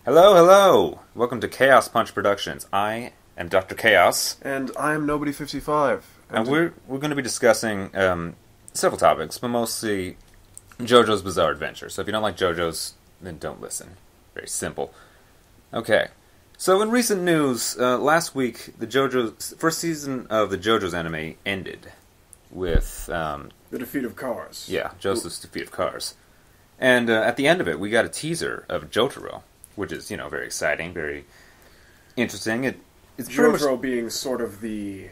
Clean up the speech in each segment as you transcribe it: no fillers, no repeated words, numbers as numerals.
Hello, hello! Welcome to Chaos Punch Productions. I am Dr. Chaos. And I'm Nobody55. And we're going to be discussing several topics, but mostly JOJO'S Bizarre Adventure. So if you don't like JOJO's, then don't listen. Very simple. Okay. So in recent news, last week, the JOJO's first season of the JOJO's anime ended with the defeat of Cars. Yeah, Joseph's defeat of Cars. And at the end of it, we got a teaser of Jotaro, which is, very exciting, very interesting. It's Jotaro being sort of the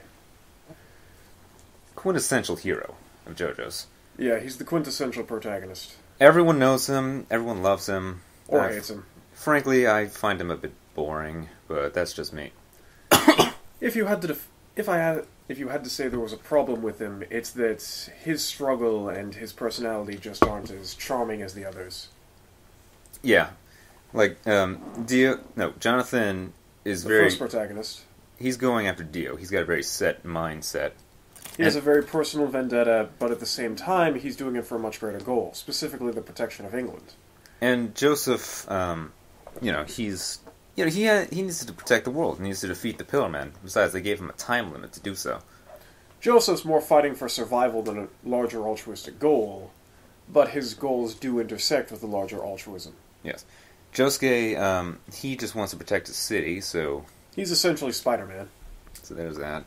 quintessential hero of JoJo's. Yeah, he's the quintessential protagonist. Everyone knows him, everyone loves him. Or hates him. Frankly, I find him a bit boring, but that's just me. If you had to say there was a problem with him, it's that his struggle and his personality just aren't as charming as the others. Yeah. Like, Jonathan is the very... first protagonist. He's going after Dio. He's got a very set mindset. He has a very personal vendetta, but at the same time, he's doing it for a much greater goal, specifically the protection of England. And Joseph, he needs to protect the world. He needs to defeat the Pillar Men. Besides, they gave him a time limit to do so. Joseph's more fighting for survival than a larger altruistic goal, but his goals do intersect with the larger altruism. Yes. Josuke, he just wants to protect his city, so... He's essentially Spider-Man. So there's that.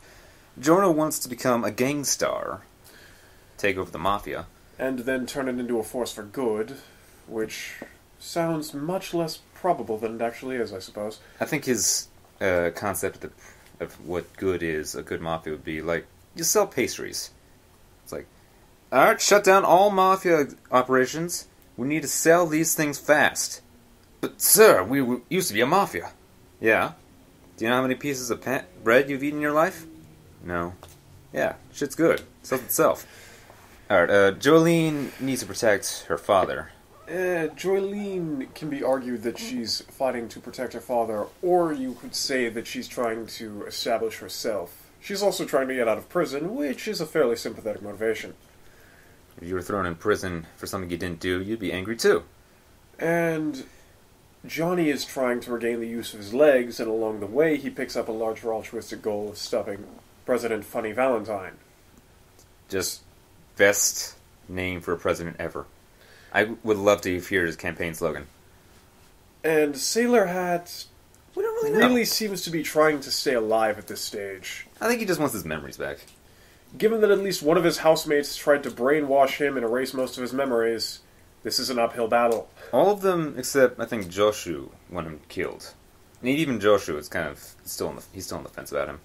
Giorno wants to become a gangstar, take over the mafia. And then turn it into a force for good, which sounds much less probable than it actually is, I suppose. I think his concept of what good is, a good mafia would be, like, you sell pastries. It's like, alright, shut down all mafia operations. We need to sell these things fast. But, sir, we used to be a mafia. Yeah. Do you know how many pieces of bread you've eaten in your life? No. Yeah, shit's good. Sells itself. Alright, Jolene needs to protect her father. Jolene can be argued that she's fighting to protect her father, or you could say that she's trying to establish herself. She's also trying to get out of prison, which is a fairly sympathetic motivation. If you were thrown in prison for something you didn't do, you'd be angry too. And Johnny is trying to regain the use of his legs, and along the way he picks up a larger altruistic goal of stopping President Funny Valentine. Just best name for a president ever. I would love to hear his campaign slogan. And Sailor Hat we don't really know. Really seems to be trying to stay alive at this stage. I think he just wants his memories back. Given that at least one of his housemates tried to brainwash him and erase most of his memories, this is an uphill battle. All of them except, I think, Joshu want him killed. And even Joshu is kind of he's still on the fence about him.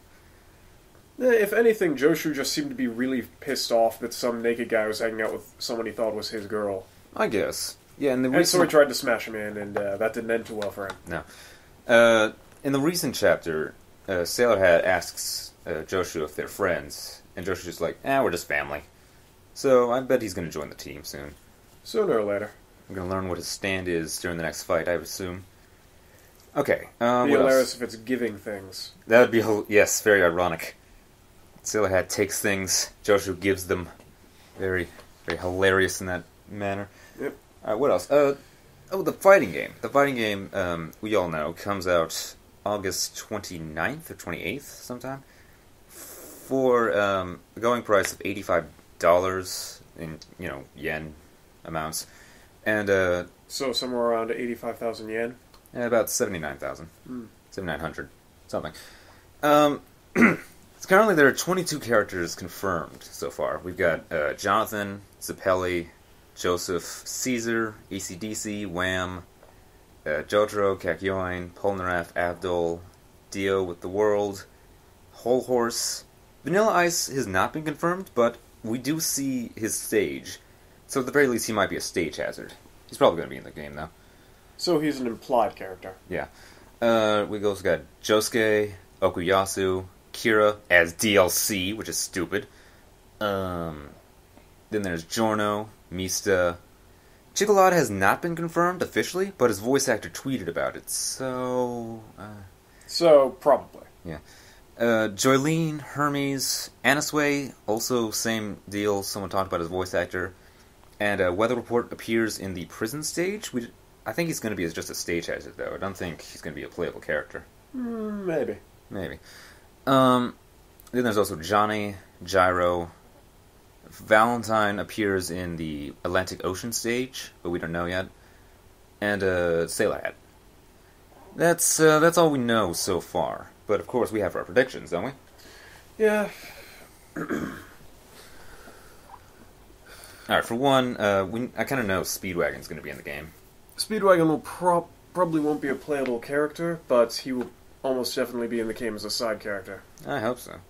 If anything, Joshu just seemed to be really pissed off that some naked guy was hanging out with someone he thought was his girl. I guess. Yeah, and so he tried to smash him in, and that didn't end too well for him. No. In the recent chapter, Sailor Hat asks Joshu if they're friends, and Joshu's just like, we're just family. So I bet he's going to join the team soon. Sooner or later. I'm going to learn what his stand is during the next fight, I would assume. Okay, be hilarious if it's giving things. That would be, yes, very ironic. Sailor Hat takes things, Joshu gives them. Very, very hilarious in that manner. Yep. Alright, what else? The fighting game. The fighting game, we all know, comes out August 29th or 28th sometime. For a going price of $85 in, yen amounts. And, so somewhere around 85,000 yen? About 79,000. 7,900. Something. Currently there are 22 characters confirmed so far. We've got Jonathan, Zappelli, Joseph, Caesar, AC/DC, Wham, Jotaro, Kakyoin, Polnareff, Abdul, Dio with the World, Whole Horse. Vanilla Ice has not been confirmed, but we do see his stage. So at the very least he might be a stage hazard. He's probably going to be in the game, though. So he's an implied character. Yeah. We also got Josuke, Okuyasu, Kira as DLC, which is stupid. Then there's Giorno, Mista. Chickolata has not been confirmed officially, but his voice actor tweeted about it, so... So, probably. Yeah. Joylene, Hermes, Anasway, also same deal, someone talked about his voice actor. And Weather Report appears in the prison stage. I think he's going to be just a stage hazard, though. I don't think he's going to be a playable character. Maybe. Maybe. Then there's also Johnny, Gyro. Valentine appears in the Atlantic Ocean stage, but we don't know yet. And Sailor Hat. That's all we know so far. But of course, we have our predictions, don't we? Yeah. Alright, for one, I kind of know Speedwagon's going to be in the game. Speedwagon will probably won't be a playable character, but he will almost definitely be in the game as a side character. I hope so.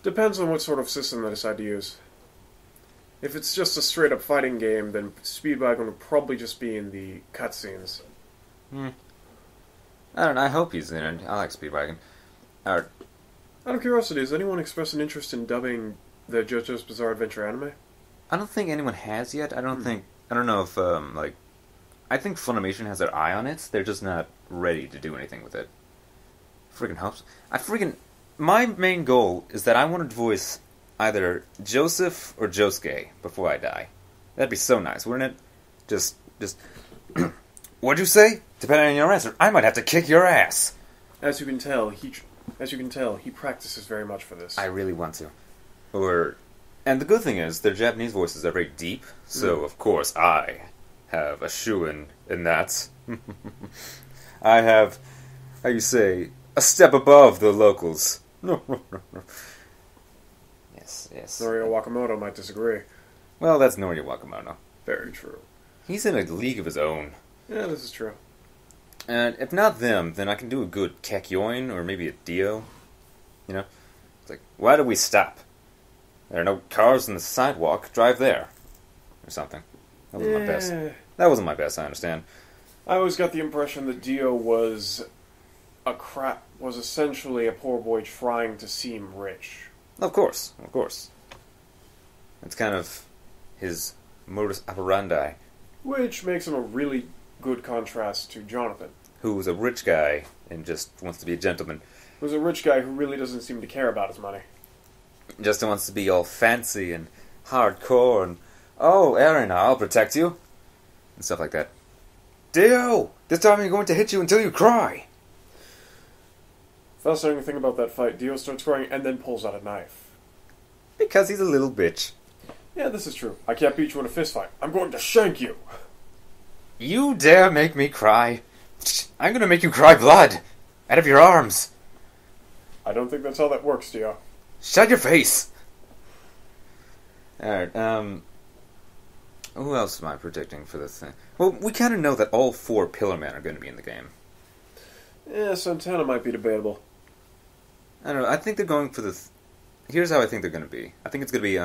Depends on what sort of system they decide to use. If it's just a straight-up fighting game, then Speedwagon will probably just be in the cutscenes. I don't know, I hope he's in it. I like Speedwagon. Alright. Out of curiosity, has anyone expressed an interest in dubbing the JoJo's Bizarre Adventure anime? I don't think anyone has yet. I don't know if, I think Funimation has their eye on it. They're just not ready to do anything with it. Freaking hopes. My main goal is that I want to voice either Joseph or Josuke before I die. That'd be so nice, wouldn't it? Just, what'd you say? Depending on your answer, I might have to kick your ass. As you can tell, he practices very much for this. I really want to. And the good thing is, their Japanese voices are very deep, so of course I have a shoo-in that. I have, how you say, a step above the locals. Yes. Norio Wakamoto might disagree. Well, that's Norio Wakamoto. Very true. He's in a league of his own. Yeah, this is true. And if not them, then I can do a good Kakyoin or maybe a Dio. You know? It's like, why do we stop? There are no cars on the sidewalk. Drive there. Or something. That wasn't my best. That wasn't my best, I understand. I always got the impression that Dio was essentially a poor boy trying to seem rich. Of course. It's kind of his modus operandi. Which makes him a really good contrast to Jonathan. Who's a rich guy and just wants to be a gentleman. Who's a rich guy who really doesn't seem to care about his money. Just wants to be all fancy and hardcore and, oh, Aaron, I'll protect you. And stuff like that. Dio! This time I'm going to hit you until you cry! Fascinating thing about that fight, Dio starts crying and then pulls out a knife. Because he's a little bitch. Yeah, this is true. I can't beat you in a fist fight. I'm going to shank you! You dare make me cry? I'm going to make you cry blood! Out of your arms! I don't think that's how that works, Dio. Shut your face! Alright, who else am I predicting for this thing? Well, we kind of know that all 4 Pillar Men are going to be in the game. Yeah, Santana might be debatable. I don't know, I think they're going for the... Here's how I think they're going to be. I think it's going to be,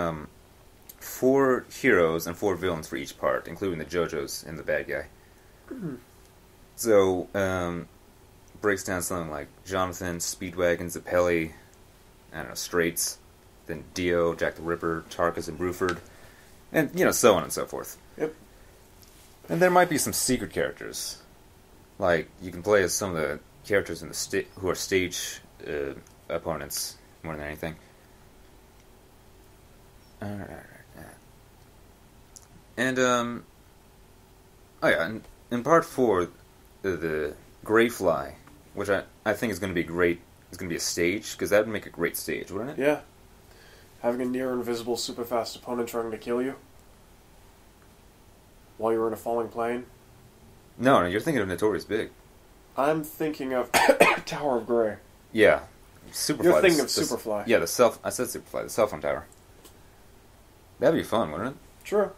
4 heroes and 4 villains for each part, including the JoJo's and the bad guy. So, breaks down something like Jonathan, Speedwagon, Zappelli, I don't know, Straits, then Dio, Jack the Ripper, Tarkus, and Bruford, and, so on and so forth. Yep. And there might be some secret characters. Like, you can play as some of the characters in the who are stage opponents more than anything. Alright. And, oh yeah, in part 4, the Greyfly, which I think is going to be great, is going to be a stage, because that would make a great stage, wouldn't it? Yeah. Having a near-invisible, super-fast opponent trying to kill you while you're in a falling plane. No, you're thinking of Notorious Big. I'm thinking of Tower of Grey. Yeah. Superfly. You're thinking of Superfly. Yeah, I said Superfly, the cell phone tower. That'd be fun, wouldn't it? Sure.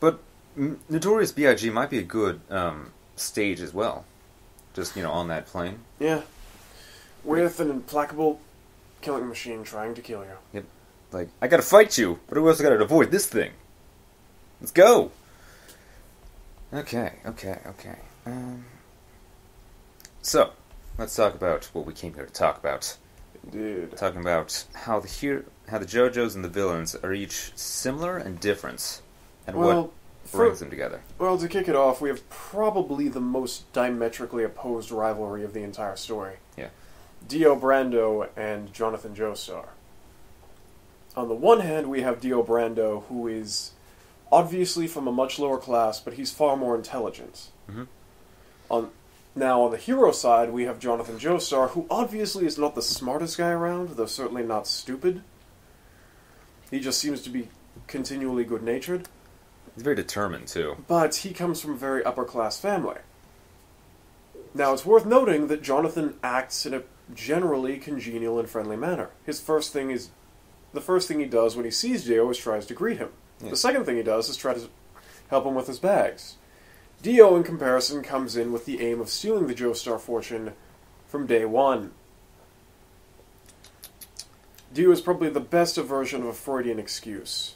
But Notorious B.I.G. might be a good stage as well. Just, on that plane. Yeah. With an implacable killing machine trying to kill you. Yep. Like, I gotta fight you, but who else gotta avoid this thing? Let's go! Okay. So, let's talk about what we came here to talk about. Indeed. Talking about how the JoJo's and the villains are each similar and different, and what brings them together. Well, to kick it off, we have probably the most diametrically opposed rivalry of the entire story. Yeah. Dio Brando and Jonathan Joestar. On the one hand, we have Dio Brando, who is obviously from a much lower class, but he's far more intelligent. Mm-hmm. Now, on the hero side, we have Jonathan Joestar, who obviously is not the smartest guy around, though certainly not stupid. He just seems to be continually good-natured. He's very determined, too. But he comes from a very upper-class family. Now, it's worth noting that Jonathan acts in a generally congenial and friendly manner. The first thing he does when he sees Dio is tries to greet him. Yeah. The second thing he does is try to help him with his bags. Dio, in comparison, comes in with the aim of stealing the Joestar fortune from day one. Dio is probably the best version of a Freudian excuse.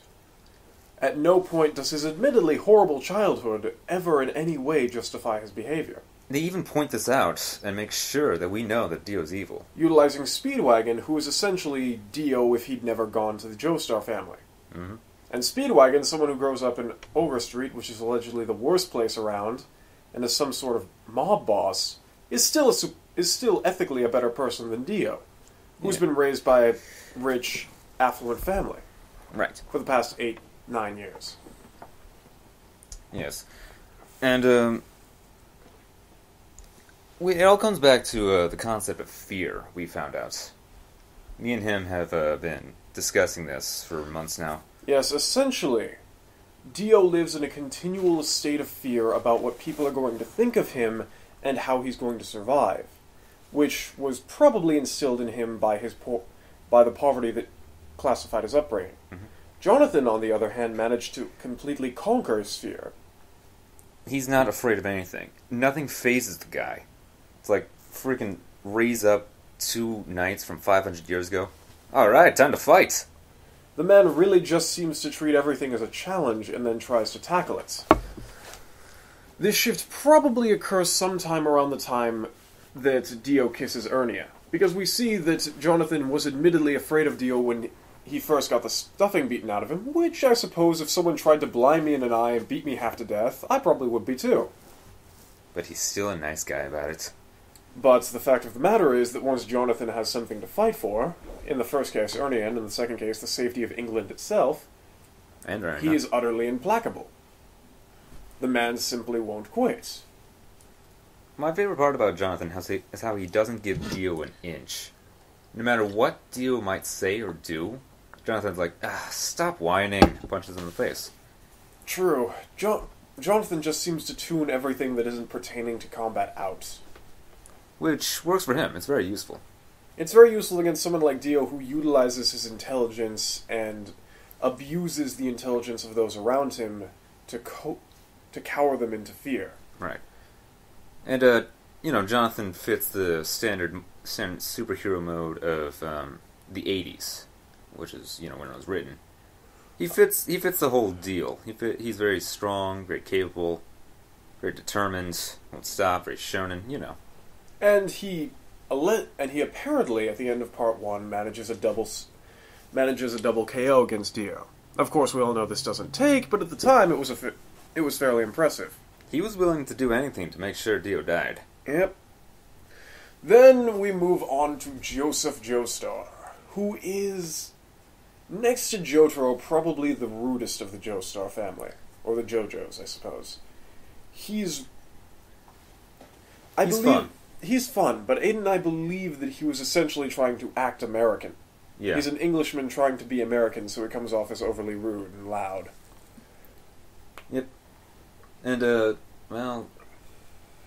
At no point does his admittedly horrible childhood ever in any way justify his behavior. They even point this out and make sure that we know that Dio's evil. Utilizing Speedwagon, who is essentially Dio if he'd never gone to the Joestar family. Mm-hmm. And Speedwagon, someone who grows up in Overstreet, which is allegedly the worst place around, and is some sort of mob boss, is still ethically a better person than Dio, who's been raised by a rich, affluent family. Right. For the past 8-9 years. Yes. And, it all comes back to the concept of fear, we found out. Me and him have been discussing this for months now. Yes, essentially, Dio lives in a continual state of fear about what people are going to think of him and how he's going to survive, which was probably instilled in him by the poverty that classified his upbringing. Mm-hmm. Jonathan, on the other hand, managed to completely conquer his fear. He's not afraid of anything. Nothing phases the guy. It's like freaking raise up 2 knights from 500 years ago. Alright, time to fight! The man really just seems to treat everything as a challenge and then tries to tackle it. This shift probably occurs sometime around the time that Dio kisses Ernia, because we see that Jonathan was admittedly afraid of Dio when he first got the stuffing beaten out of him, which I suppose if someone tried to blind me in an eye and beat me half to death, I probably would be too. But he's still a nice guy about it. But the fact of the matter is that once Jonathan has something to fight for, in the first case Ernia, and in the second case the safety of England itself, and Ernia, he is utterly implacable. The man simply won't quit. My favorite part about Jonathan is how he doesn't give Dio an inch. No matter what Dio might say or do, Jonathan's like, stop whining, punches him in the face. True. Jonathan just seems to tune everything that isn't pertaining to combat out. Which works for him. It's very useful. It's very useful against someone like Dio who utilizes his intelligence and abuses the intelligence of those around him to cower them into fear. Right. And, Jonathan fits the standard superhero mode of the 80s, which is, when it was written. He fits the whole deal. He's very strong, very capable, very determined, won't stop, very shonen, And he apparently, at the end of Part 1, manages a double KO against Dio. Of course, we all know this doesn't take, but at the time, it was fairly impressive. He was willing to do anything to make sure Dio died. Yep. Then we move on to Joseph Joestar, who is, next to Jotaro, probably the rudest of the Joestar family. Or the JoJo's, I suppose. He's fun. He's fun, but Aiden and I believe that he was essentially trying to act American. Yeah. He's an Englishman trying to be American, so he comes off as overly rude and loud. Yep. And,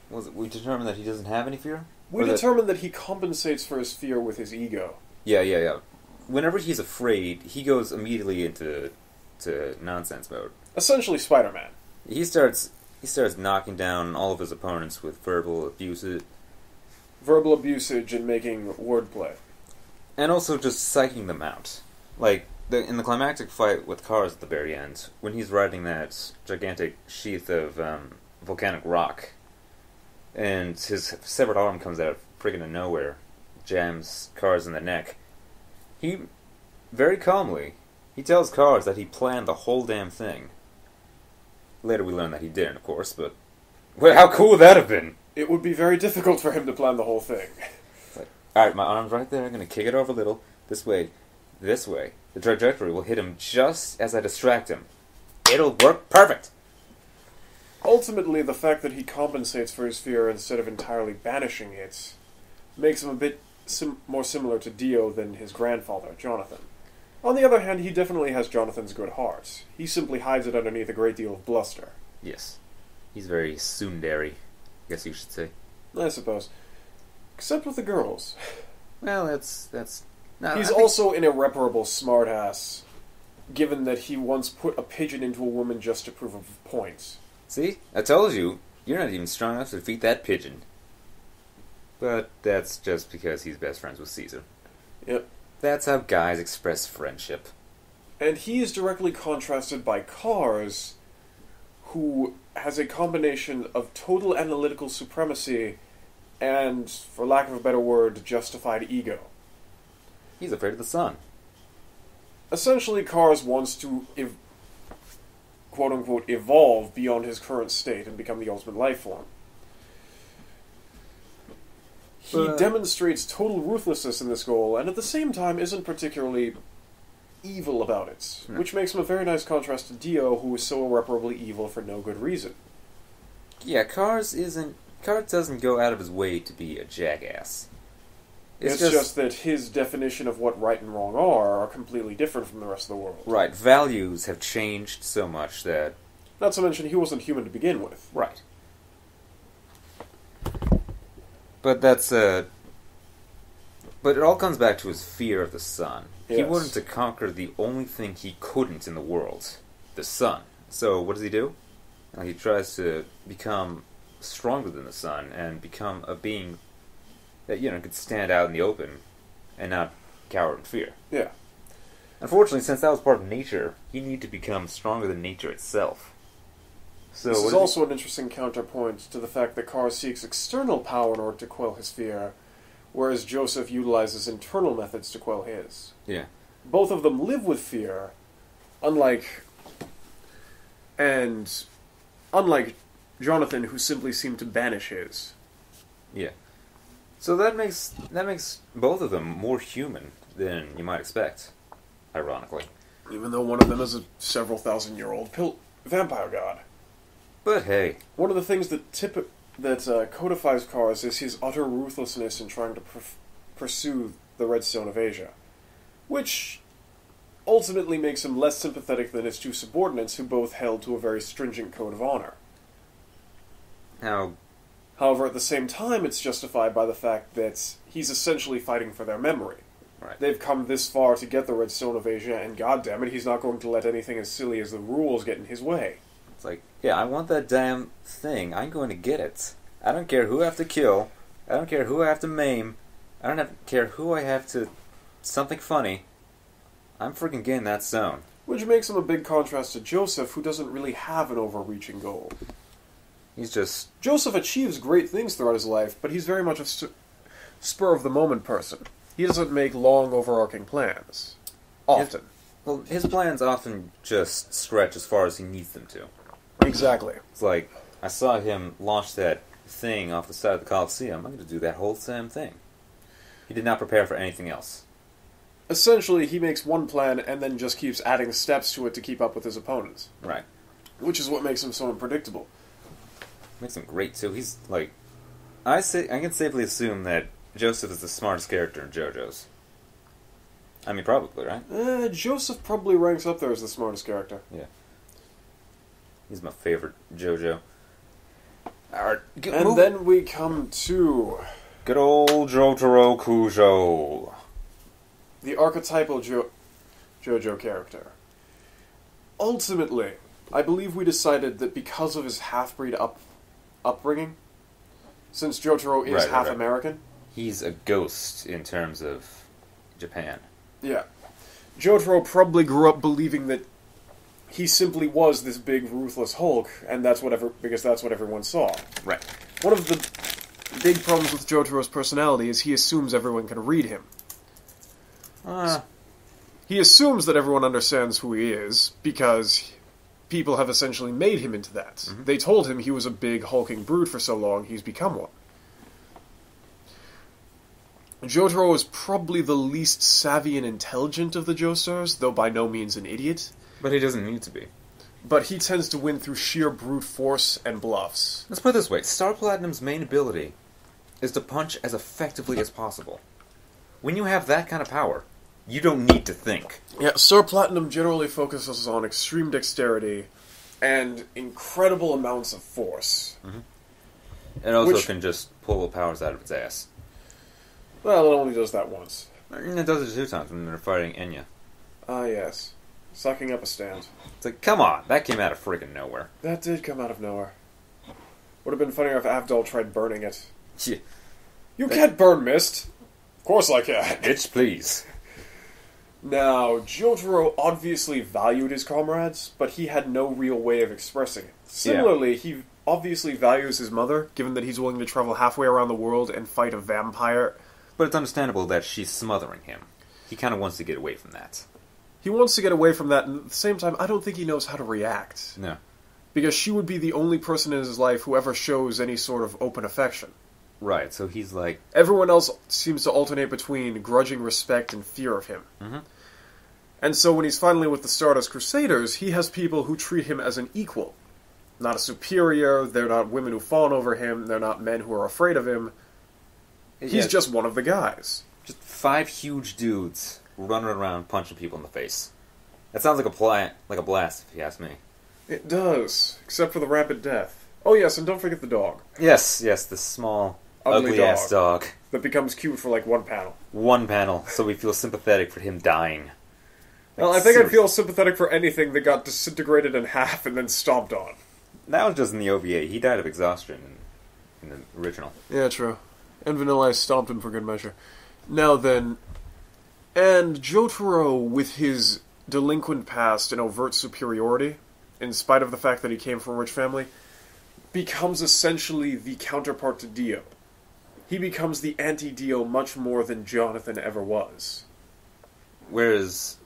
we determined that he doesn't have any fear? We determined that he compensates for his fear with his ego. Yeah. Whenever he's afraid, he goes immediately into nonsense mode. Essentially Spider-Man. He starts knocking down all of his opponents with verbal abusage and making wordplay. And also just psyching them out. Like, in the climactic fight with Cars at the very end, when he's riding that gigantic sheath of volcanic rock, and his severed arm comes out friggin' of nowhere, jams Cars in the neck, he, very calmly, he tells Cars that he planned the whole damn thing. Later we learn that he didn't, of course, but... well, how cool would that have been? It would be very difficult for him to plan the whole thing. It's like, alright, my arm's right there, I'm gonna kick it over a little, this way. The trajectory will hit him just as I distract him. It'll work perfect! Ultimately, the fact that he compensates for his fear instead of entirely banishing it makes him a bit more similar to Dio than his grandfather, Jonathan. On the other hand, he definitely has Jonathan's good heart. He simply hides it underneath a great deal of bluster. Yes. He's very tsundere, I guess you should say. I suppose. Except with the girls. Well, that's... No, He's also an irreparable smartass, given that he once put a pigeon into a woman just to prove a point. See? I told you, you're not even strong enough to defeat that pigeon. But that's just because he's best friends with Caesar. Yep. That's how guys express friendship. And he is directly contrasted by Cars, who has a combination of total analytical supremacy and, for lack of a better word, justified ego. He's afraid of the sun. Essentially, Cars wants to, quote-unquote, evolve beyond his current state and become the ultimate life form. He demonstrates total ruthlessness in this goal, and at the same time isn't particularly evil about it, which makes him a very nice contrast to Dio, who is so irreparably evil for no good reason. Yeah, Cars doesn't go out of his way to be a jackass. It's just that his definition of what right and wrong are completely different from the rest of the world. Right, values have changed so much that... Not to mention, he wasn't human to begin with. Right. But that's, But it all comes back to his fear of the sun. Yes. He wanted to conquer the only thing he couldn't in the world. The sun. So, what does he do? He tries to become stronger than the sun and become a being that, could stand out in the open and not cower in fear. Yeah. Unfortunately, since that was part of nature, he needed to become stronger than nature itself. So this is also an interesting counterpoint to the fact that Cars seeks external power in order to quell his fear, whereas Joseph utilizes internal methods to quell his. Yeah. Both of them live with fear, unlike Jonathan, who simply seemed to banish his. Yeah. So that makes both of them more human than you might expect, ironically. Even though one of them is a several thousand-year-old vampire god. But hey. One of the things that codifies Cars is his utter ruthlessness in trying to pursue the Red Stone of Asia, which ultimately makes him less sympathetic than his two subordinates, who both held to a very stringent code of honor. However, at the same time, it's justified by the fact that he's essentially fighting for their memory. Right. They've come this far to get the Red Stone of Asia, and goddammit, he's not going to let anything as silly as the rules get in his way. It's like, yeah, I want that damn thing. I'm going to get it. I don't care who I have to kill. I don't care who I have to maim. I don't care who I have to... Something funny. I'm freaking getting that stone. Which makes him a big contrast to Joseph, who doesn't really have an overreaching goal. He's just... Joseph achieves great things throughout his life, but he's very much a spur-of-the-moment person. He doesn't make long, overarching plans. Often. His plans often just stretch as far as he needs them to. Exactly. It's like, I saw him launch that thing off the side of the Coliseum. I'm going to do that whole same thing. He did not prepare for anything else. Essentially, he makes one plan and then just keeps adding steps to it to keep up with his opponents. Right. Which is what makes him so unpredictable. Makes him great, too. He's, like... I can safely assume that Joseph is the smartest character in JoJo's. I mean, probably, right? Joseph probably ranks up there as the smartest character. Yeah. He's my favorite JoJo. Then we come to... Good old Jotaro Kujo. The archetypal JoJo character. Ultimately, I believe we decided that because of his half-breed upbringing, since Jotaro is half American... He's a ghost in terms of Japan. Yeah. Jotaro probably grew up believing that he simply was this big, ruthless Hulk, and because that's what everyone saw. Right. One of the big problems with Jotaro's personality is he assumes everyone can read him. He assumes that everyone understands who he is, because people have essentially made him into that. Mm-hmm. They told him he was a big, hulking brute for so long, he's become one. Jotaro is probably the least savvy and intelligent of the Joestars, though by no means an idiot. But he doesn't need to be. but he tends to win through sheer brute force and bluffs. Let's put it this way. Star Platinum's main ability is to punch as effectively as possible. When you have that kind of power, you don't need to think. Yeah, Star Platinum generally focuses on extreme dexterity and incredible amounts of force. Mm-hmm. It also can just pull powers out of its ass. Well, it only does that once. It does it 2 times when they're fighting Enya. Ah, yes. Sucking up a stand. It's like, come on, that came out of friggin' nowhere. That did come out of nowhere. Would have been funnier if Avdol tried burning it. Yeah. You can't burn mist! Of course I can. Bitch, please. Now, Jotaro obviously valued his comrades, but he had no real way of expressing it. Similarly, he obviously values his mother, given that he's willing to travel halfway around the world and fight a vampire. But it's understandable that she's smothering him. He kind of wants to get away from that. He wants to get away from that, and at the same time, I don't think he knows how to react. No. Because she would be the only person in his life who ever shows any sort of open affection. Right, so he's like... Everyone else seems to alternate between grudging respect and fear of him. Mm-hmm. And so when he's finally with the Stardust Crusaders, he has people who treat him as an equal. Not a superior, they're not women who fawn over him, they're not men who are afraid of him. He's just one of the guys. Just 5 huge dudes running around punching people in the face. That sounds like a blast, if you ask me. It does, except for the rapid death. Oh yes, and don't forget the dog. Yes, the small, ugly-ass dog. That becomes cute for like one panel. One panel, so we feel sympathetic for him dying. Well, I think I'd feel sympathetic for anything that got disintegrated in half and then stomped on. That was just in the OVA. He died of exhaustion in the original. Yeah, true. And Vanilla Ice stomped him for good measure. Now then, and Jotaro, with his delinquent past and overt superiority, in spite of the fact that he came from a rich family, becomes essentially the counterpart to Dio. He becomes the anti-Dio much more than Jonathan ever was. Whereas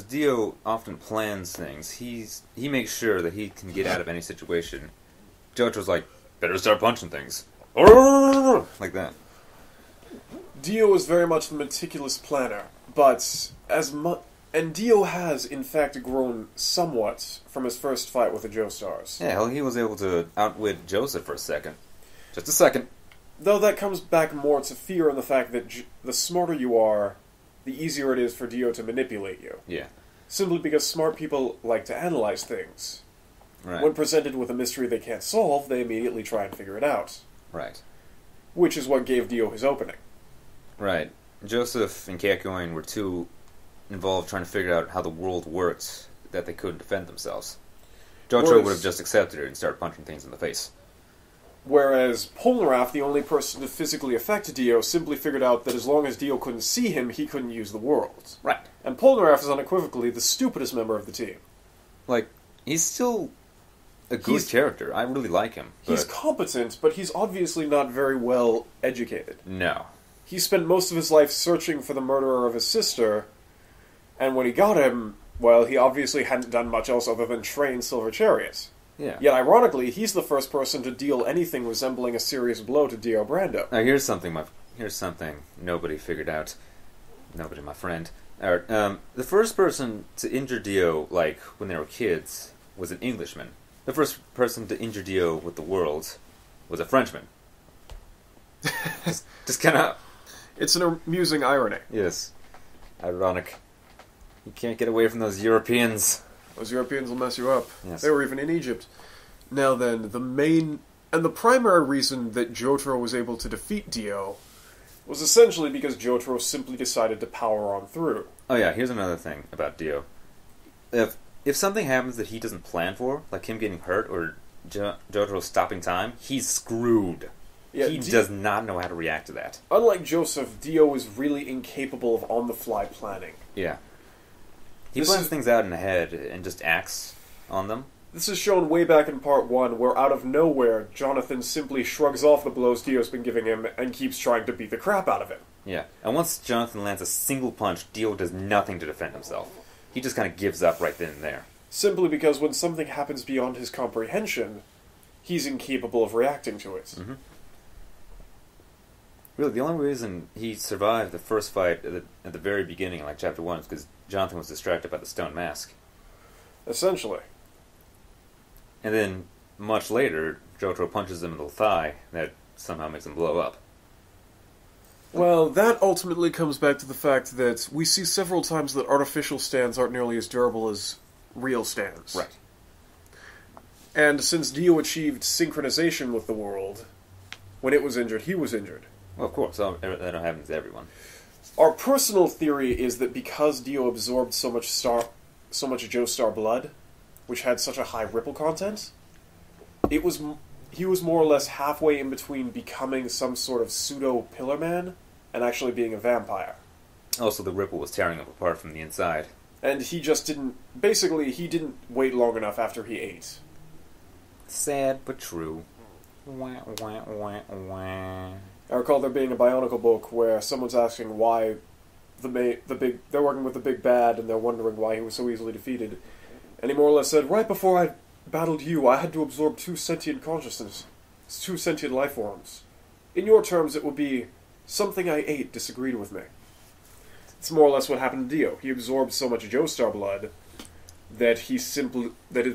Dio often plans things, he makes sure that he can get out of any situation. Jotaro's like, better start punching things. Like that. Dio is very much the meticulous planner, but and Dio has, in fact, grown somewhat from his first fight with the Joestars. Yeah, hell, he was able to outwit Joseph for a second. Just a second. Though that comes back more to fear and the fact that the smarter you are, the easier it is for Dio to manipulate you. Yeah. Simply because smart people like to analyze things. Right. When presented with a mystery they can't solve, they immediately try and figure it out. Right. Which is what gave Dio his opening. Right. Joseph and Kakyoin were too involved trying to figure out how the world worked that they couldn't defend themselves. Jotaro would have just accepted it and started punching things in the face. Whereas Polnareff, the only person to physically affect Dio, simply figured out that as long as Dio couldn't see him, he couldn't use the world. Right. And Polnareff is unequivocally the stupidest member of the team. Like, he's still a good character. I really like him. He's competent, but he's obviously not very well educated. No. He spent most of his life searching for the murderer of his sister, and when he got him, well, he obviously hadn't done much else other than train Silver Chariot. Yeah. Yet, ironically, he's the first person to deal anything resembling a serious blow to Dio Brando. Now, here's something nobody figured out. Nobody, my friend. The first person to injure Dio, like, when they were kids, was an Englishman. The first person to injure Dio with the world was a Frenchman. just kind of... It's an amusing irony. Yes. Ironic. You can't get away from those Europeans. Those Europeans will mess you up. Yes. They were even in Egypt. Now then, the primary reason that Jotaro was able to defeat Dio was essentially because Jotaro simply decided to power on through. Oh yeah, here's another thing about Dio. If something happens that he doesn't plan for, like him getting hurt or Jotaro stopping time, he's screwed. Yeah, he does not know how to react to that. Unlike Joseph, Dio is really incapable of on-the-fly planning. Yeah. He plans things out in the head and just acts on them. This is shown way back in Part 1, where out of nowhere, Jonathan simply shrugs off the blows Dio's been giving him and keeps trying to beat the crap out of him. Yeah, and once Jonathan lands a single punch, Dio does nothing to defend himself. He just kind of gives up right then and there. Simply because when something happens beyond his comprehension, he's incapable of reacting to it. Mm-hmm. Really, the only reason he survived the first fight at the very beginning, like Chapter 1, is because Jonathan was distracted by the stone mask. Essentially. And then, much later, Jotaro punches him in the thigh. That somehow makes him blow up. Well, that ultimately comes back to the fact that we see several times that artificial stands aren't nearly as durable as real stands. Right. And since Dio achieved synchronization with the world, when it was injured, he was injured. Well, of course, that happens to everyone. Our personal theory is that because Dio absorbed so much Joestar blood, which had such a high ripple content, he was more or less halfway in between becoming some sort of pseudo-Pillar Man and actually being a vampire. Also, the ripple was tearing him apart from the inside. And he just didn't... Basically, he didn't wait long enough after he ate. Sad, but true. Wah, wah, wah, wah. I recall there being a Bionicle book where someone's asking why they're working with the big bad and they're wondering why he was so easily defeated. And he more or less said, right before I battled you, I had to absorb 2 sentient consciousness, 2 sentient life forms. In your terms, it would be, something I ate disagreed with me. It's more or less what happened to Dio. He absorbed so much Joestar blood that his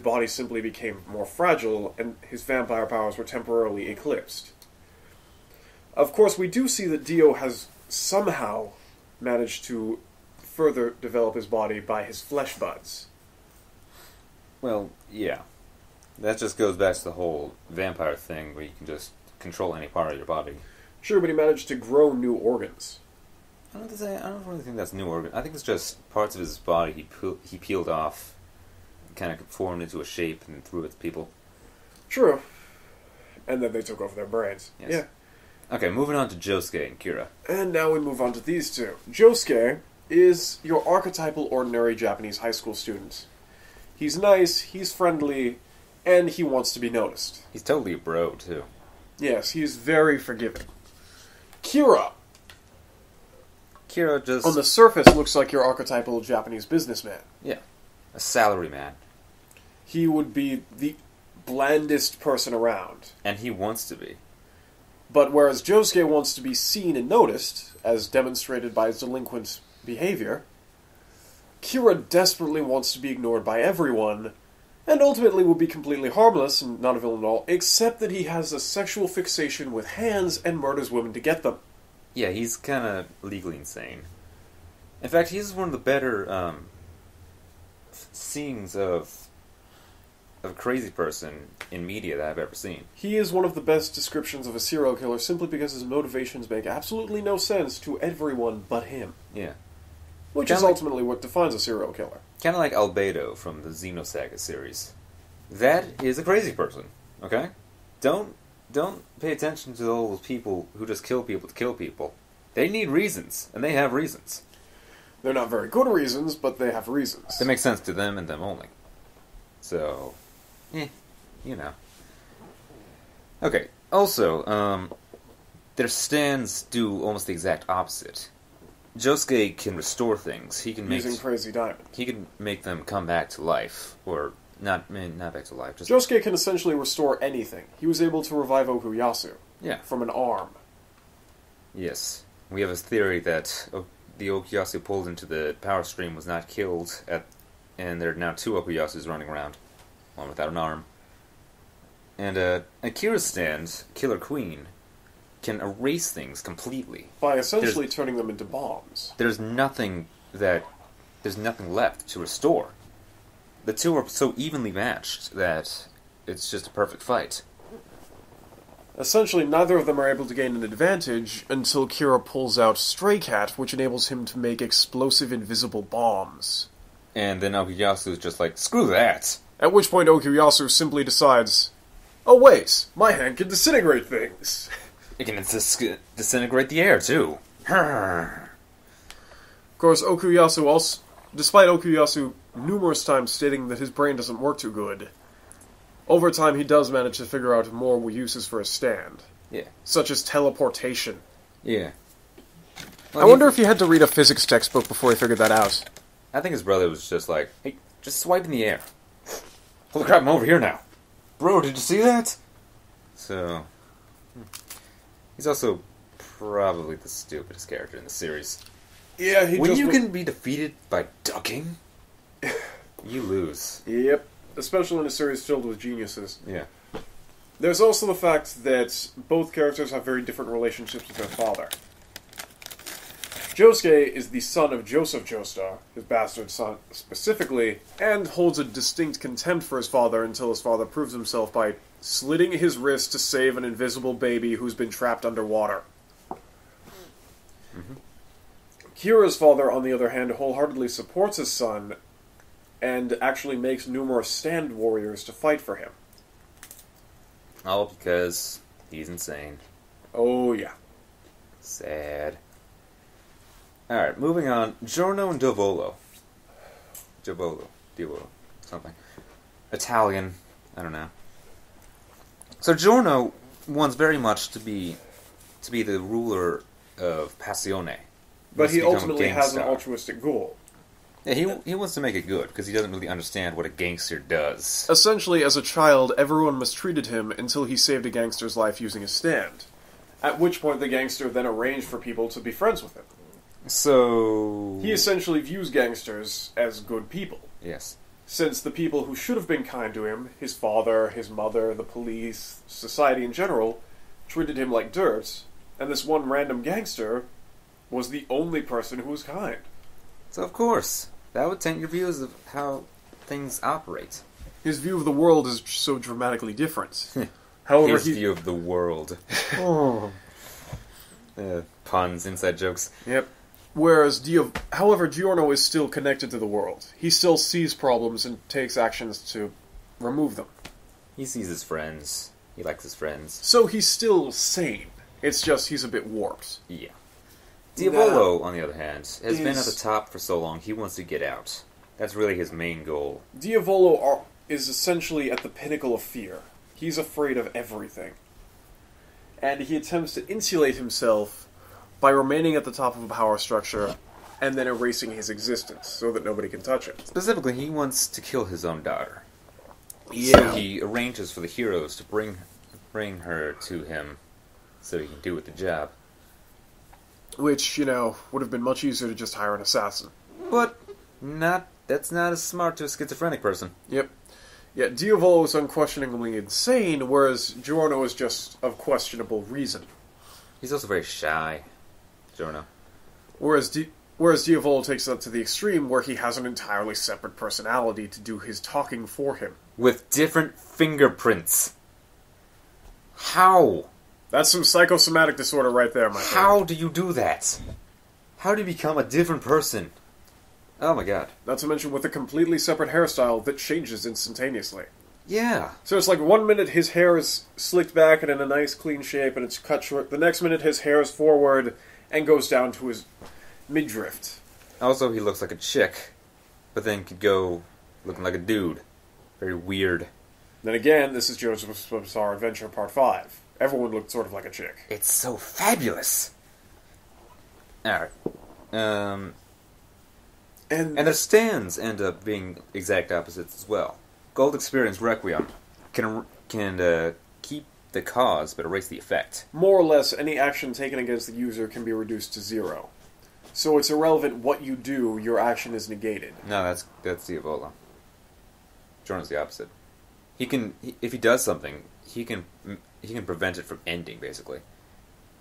body simply became more fragile, and his vampire powers were temporarily eclipsed. Of course, we do see that Dio has somehow managed to further develop his body by his flesh buds. Well, yeah. That just goes back to the whole vampire thing, where you can just control any part of your body. Sure, but he managed to grow new organs. I don't really think that's new organ. I think it's just parts of his body he peeled off, kind of formed into a shape and threw it to people. True. And then they took over their brains. Yes. Yeah. Okay, moving on to Josuke and Kira. And now we move on to these two. Josuke is your archetypal ordinary Japanese high school student. He's nice, he's friendly, and he wants to be noticed. He's totally a bro, too. Yes, he's very forgiving. Kira just... on the surface looks like your archetypal Japanese businessman. Yeah. A salaryman. He would be the blandest person around. And he wants to be. But whereas Josuke wants to be seen and noticed, as demonstrated by his delinquent behavior, Kira desperately wants to be ignored by everyone, and ultimately will be completely harmless and not a villain at all, except that he has a sexual fixation with hands and murders women to get them. Yeah, he's kind of legally insane. In fact, he's one of the better scenes of a crazy person in media that I've ever seen. He is one of the best descriptions of a serial killer simply because his motivations make absolutely no sense to everyone but him. Yeah. Which is ultimately what defines a serial killer. Kind of like Albedo from the Xenosaga series. That is a crazy person, okay? Don't pay attention to all those people who just kill people to kill people. They need reasons, and they have reasons. They're not very good reasons, but they have reasons. They make sense to them and them only. So, you know. Okay, also, their stands do almost the exact opposite. Josuke can restore things. He can make... Using Crazy Diamond. He can make them come back to life. Or, not back to life. Just... Josuke can essentially restore anything. He was able to revive Okuyasu. Yeah. From an arm. Yes. We have a theory that the Okuyasu pulled into the power stream was not killed, and there are now 2 Okuyasus running around. One without an arm. And Akira's stand, Killer Queen, can erase things completely. By essentially turning them into bombs. There's nothing left to restore. The 2 are so evenly matched that it's just a perfect fight. Essentially, neither of them are able to gain an advantage until Kira pulls out Stray Cat, which enables him to make explosive invisible bombs. And then Okuyasu is just like, screw that! At which point Okuyasu simply decides, oh wait, my hand can disintegrate things. It can disintegrate the air, too. Of course, Okuyasu also, despite Okuyasu numerous times stating that his brain doesn't work too good, over time he does manage to figure out more uses for his stand. Yeah. Such as teleportation. Yeah. Well, I wonder if he had to read a physics textbook before he figured that out. I think his brother was just like, hey, just swipe in the air. Holy crap, I'm over here now. Bro, did you see that? So... He's also probably the stupidest character in the series. Yeah, when you can be defeated by ducking, you lose. Yep. especially in a series filled with geniuses. Yeah. There's also the fact that both characters have very different relationships with their father. Josuke is the son of Joseph Joestar, his bastard son specifically, and holds a distinct contempt for his father until his father proves himself by slitting his wrist to save an invisible baby who's been trapped underwater. Mm-hmm. Kira's father, on the other hand, wholeheartedly supports his son and actually makes numerous stand warriors to fight for him. All because he's insane. Oh, yeah. Sad. Alright, moving on. Giorno and Diavolo. Diavolo. Something. Italian. I don't know. So Giorno wants very much to be the ruler of Passione. But he ultimately has an altruistic goal. Yeah, he wants to make it good, because he doesn't really understand what a gangster does. Essentially, as a child, everyone mistreated him until he saved a gangster's life using a stand. At which point the gangster then arranged for people to be friends with him. So... He essentially views gangsters as good people. Yes. Since the people who should have been kind to him, his father, his mother, the police, society in general, treated him like dirt, and this one random gangster was the only person who was kind. So of course, that would taint your views of how things operate. His view of the world is so dramatically different. However, his view of the world. Oh. Puns, inside jokes. Yep. Whereas, however, Giorno is still connected to the world. He still sees problems and takes actions to remove them. He sees his friends. He likes his friends. So he's still sane. It's just he's a bit warped. Yeah. Diavolo, on the other hand, has been at the top for so long, he wants to get out. That's really his main goal. Diavolo is essentially at the pinnacle of fear. He's afraid of everything. And he attempts to insulate himself by remaining at the top of a power structure and then erasing his existence so that nobody can touch him. Specifically, he wants to kill his own daughter. Yeah. So he arranges for the heroes to bring her to him so he can do with the job. Which, would have been much easier to just hire an assassin. But that's not as smart to a schizophrenic person. Yep. Yeah, Diavolo is unquestioningly insane, whereas Giorno is just of questionable reason. He's also very shy, Giorno. Whereas Diavolo takes that to the extreme, where he has an entirely separate personality to do his talking for him. With different fingerprints. How? That's some psychosomatic disorder right there, my friend. How do you do that? How do you become a different person? Oh my god. Not to mention with a completely separate hairstyle that changes instantaneously. Yeah. So it's like 1 minute his hair is slicked back and in a nice clean shape and it's cut short. The next minute his hair is forward and goes down to his midriff. Also, he looks like a chick, but then could go looking like a dude. Very weird. Then again, this is JOJO'S Bizarre Adventure Part 5. Everyone looked sort of like a chick. It's so fabulous! Alright. And their stands end up being exact opposites as well. Gold Experience Requiem can keep the cause but erase the effect. More or less, any action taken against the user can be reduced to 0. So it's irrelevant what you do, your action is negated. No, that's Diavolo. Giorno's the opposite. If he does something, he can prevent it from ending, basically.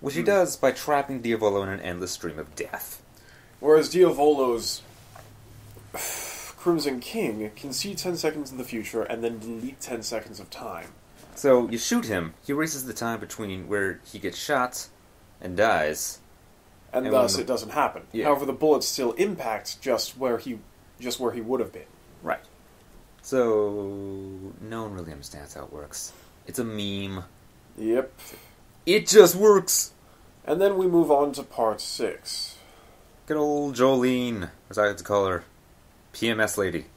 Which he does by trapping Diavolo in an endless stream of death. Whereas Diavolo's Crimson King can see 10 seconds in the future and then delete 10 seconds of time. So, you shoot him, he erases the time between where he gets shot and dies. And thus it doesn't happen. Yeah. However, the bullets still impact just where he would have been. Right. So, no one really understands how it works. It's a meme. Yep. It just works! And then we move on to Part 6. Good old Jolene, as I like to call her. PMS lady.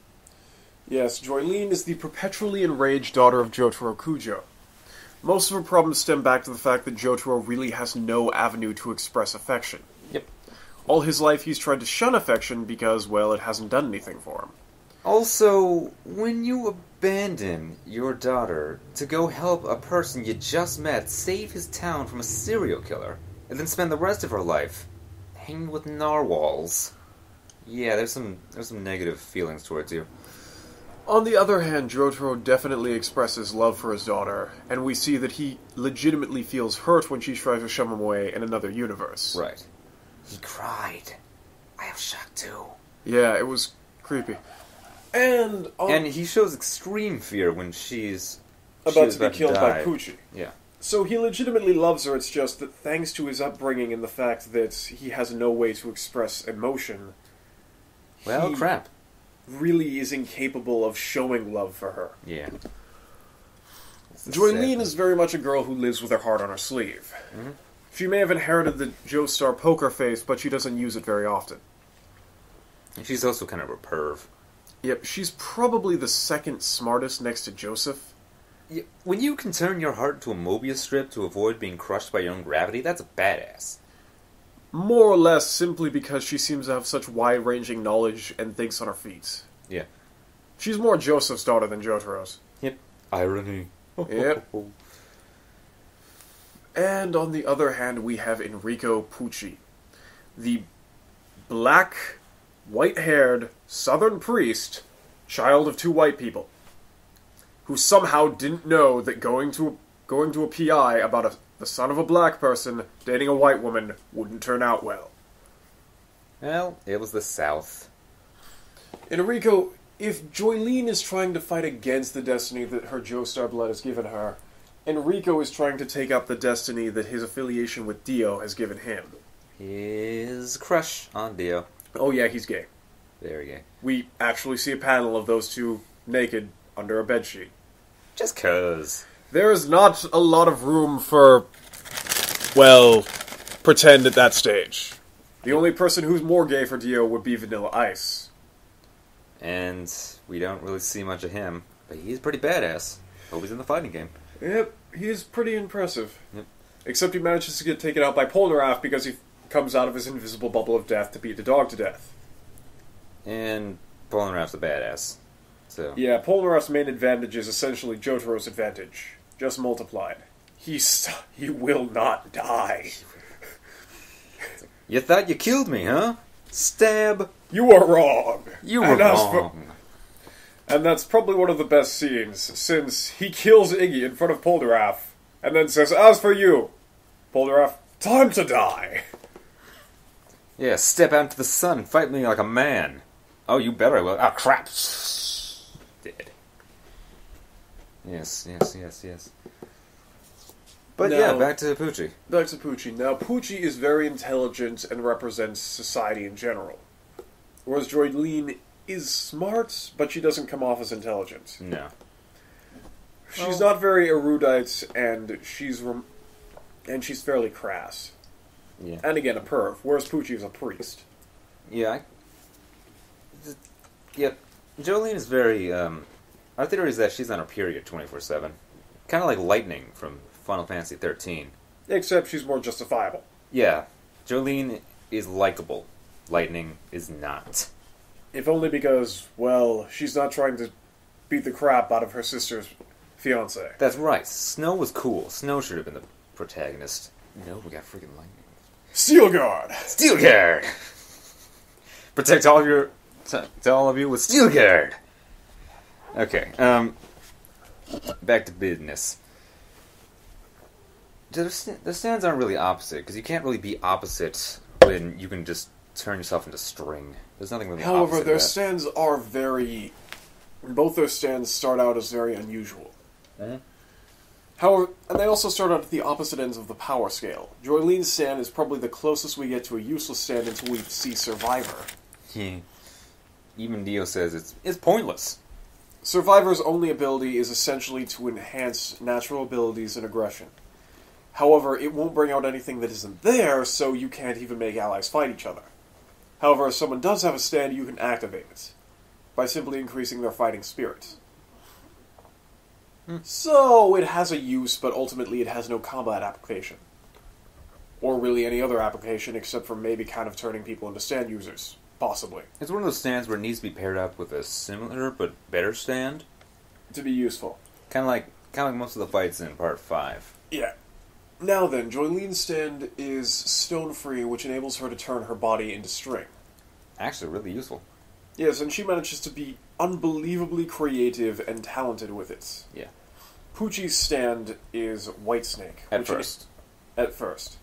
Yes, Jolene is the perpetually enraged daughter of Jotaro Kujo. Most of her problems stem back to the fact that Jotaro really has no avenue to express affection. Yep. All his life he's tried to shun affection because, well, it hasn't done anything for him. Also, when you abandon your daughter to go help a person you just met save his town from a serial killer, and then spend the rest of her life hanging with narwhals, yeah, there's some negative feelings towards you. On the other hand, Jotaro definitely expresses love for his daughter, and we see that he legitimately feels hurt when she tries to shove him away in another universe. Right. He cried. I was shocked too. Yeah, it was creepy. And he shows extreme fear when she's about to be killed by Pucci. Yeah. So he legitimately loves her, it's just that thanks to his upbringing and the fact that he has no way to express emotion, well, crap. Really is incapable of showing love for her. Yeah. Joylene is very much a girl who lives with her heart on her sleeve. Mm-hmm. She may have inherited the Joestar poker face, but she doesn't use it very often. And she's also kind of a perv. Yep, she's probably the second smartest next to Joseph. Yeah, when you can turn your heart into a Mobius strip to avoid being crushed by your own gravity, that's a badass. More or less simply because she seems to have such wide-ranging knowledge and thinks on her feet. Yeah. She's more Joseph's daughter than Jotaro's. Yep. Irony. Yep. And on the other hand, we have Enrico Pucci, the black, white-haired, southern priest, child of two white people, who somehow didn't know that going to a PI about the son of a black person dating a white woman wouldn't turn out well. Well, it was the South. Enrico, if Joylene is trying to fight against the destiny that her Joestar blood has given her, Enrico is trying to take up the destiny that his affiliation with Dio has given him. His crush on Dio. Oh yeah, he's gay. Very gay. We actually see a panel of those two naked under a bedsheet. Just 'cause. There is not a lot of room for, well, pretend at that stage. The only person who's more gay for Dio would be Vanilla Ice. And we don't really see much of him, but he's pretty badass. Hope he's in the fighting game. Yep, he is pretty impressive. Yep. Except he manages to get taken out by Polnareff because he comes out of his invisible bubble of death to beat the dog to death. And Polnareff's a badass. So. Yeah, Polnareff's main advantage is essentially Jotaro's advantage, just multiplied. He will not die. You thought you killed me, huh? Stab. You are wrong. You were wrong. And that's probably one of the best scenes, since he kills Iggy in front of Polnareff, and then says, "As for you, Polnareff, time to die." Yeah, step out into the sun and fight me like a man. Oh, you better. Oh, crap. Dead. Yes. But now, yeah, back to Pucci. Back to Pucci. Now, Pucci is very intelligent and represents society in general. Whereas Joylene is smart, but she doesn't come off as intelligent. No. She's not very erudite, and she's fairly crass. Yeah. And again, a perv, whereas Pucci is a priest. Yeah. Yep. Jolene is very, our theory is that she's on her period 24/7. Kind of like Lightning from Final Fantasy 13. Except she's more justifiable. Yeah. Jolene is likable. Lightning is not. If only because, well, she's not trying to beat the crap out of her sister's fiancé. That's right. Snow was cool. Snow should have been the protagonist. No, we got freaking Lightning. Steel Guard! Steel Guard! Protect all of your... to all of you with Steel Guard! Okay, back to business. The stands aren't really opposite, because you can't really be opposite when you can just turn yourself into string. There's nothing really opposite. However, their stands are very... Both their stands start out as very unusual. Mm-hmm. However, and they also start out at the opposite ends of the power scale. Joylene's stand is probably the closest we get to a useless stand until we see Survivor. Even Dio says it's pointless. Survivor's only ability is essentially to enhance natural abilities and aggression. However, it won't bring out anything that isn't there, so you can't even make allies fight each other. However, if someone does have a stand, you can activate it, by simply increasing their fighting spirit. So, it has a use, but ultimately it has no combat application. Or really any other application, except for maybe kind of turning people into stand users. Possibly. It's one of those stands where it needs to be paired up with a similar but better stand. To be useful. Kind of like most of the fights in Part 5. Yeah. Now then, Joylene's stand is stone-free, which enables her to turn her body into string. Actually, really useful. Yes, and she manages to beat unbelievably creative and talented with it. Yeah. Poochie's stand is Whitesnake. At first. At first.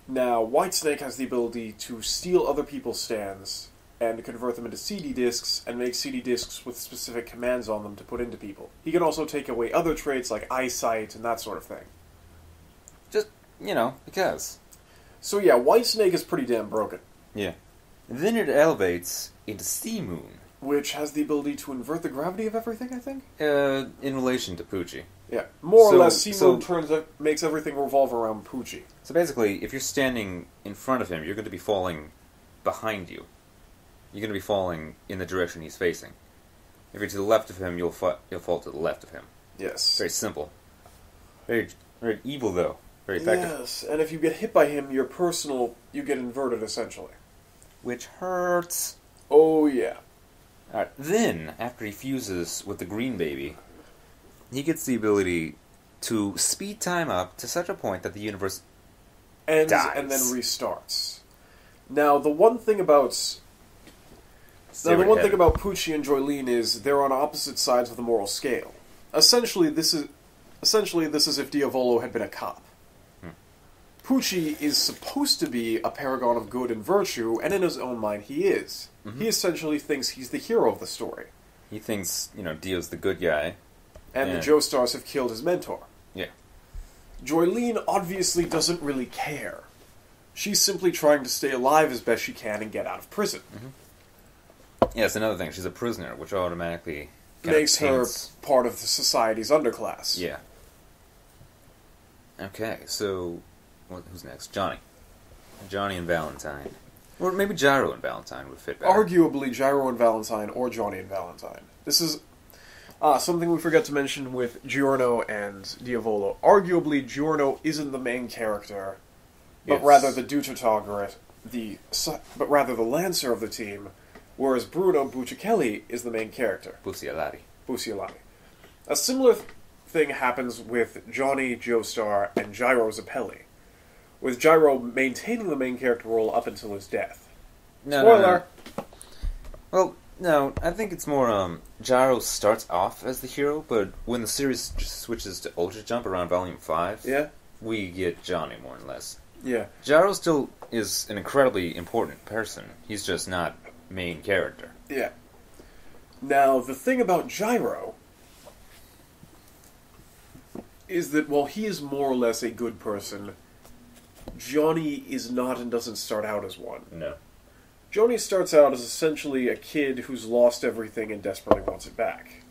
Now, Whitesnake has the ability to steal other people's stands and convert them into CD discs and make CD discs with specific commands on them to put into people. He can also take away other traits like eyesight and that sort of thing. Just, because. So yeah, Whitesnake is pretty damn broken. Yeah. Then it elevates into Sea Moon. Which has the ability to invert the gravity of everything, I think? In relation to Poochie. Yeah. More or less, Sea Moon makes everything revolve around Poochie. So basically, if you're standing in front of him, you're going to be falling behind you. You're going to be falling in the direction he's facing. If you're to the left of him, you'll fall to the left of him. Yes. Very simple. Very, very evil, though. Very effective. Yes, and if you get hit by him, you get inverted, essentially. Which hurts. Oh, yeah. Alright, then, after he fuses with the green baby, he gets the ability to speed time up to such a point that the universe ends dies. And then restarts. Now, the one thing about Poochie and Joylene is they're on opposite sides of the moral scale. Essentially, this is if Diavolo had been a cop. Poochie is supposed to be a paragon of good and virtue, and in his own mind he is. Mm-hmm. He essentially thinks he's the hero of the story. He thinks, Dio's the good guy. And the Joestars have killed his mentor. Yeah. Joylene obviously doesn't really care. She's simply trying to stay alive as best she can and get out of prison. Mm-hmm. Yeah, it's another thing. She's a prisoner, which automatically makes her part of the society's underclass. Yeah. Okay, so who's next? Johnny. Johnny and Valentine. Or maybe Gyro and Valentine would fit better. Arguably Gyro and Valentine or Johnny and Valentine. This is something we forgot to mention with Giorno and Diavolo. Arguably, Giorno isn't the main character, but rather the Dutatogaret, but rather the Lancer of the team, whereas Bruno Buccicelli is the main character. Bucciolati. A similar thing happens with Johnny Joestar and Gyro Zappelli, with Gyro maintaining the main character role up until his death. Spoiler! No. Well, no, I think it's more, Gyro starts off as the hero, but when the series switches to Ultra Jump around Volume 5, we get Johnny, more or less. Yeah. Gyro still is an incredibly important person. He's just not main character. Yeah. Now, the thing about Gyro is that while he is more or less a good person, Johnny is not and doesn't start out as one. No. Johnny starts out as essentially a kid who's lost everything and desperately wants it back.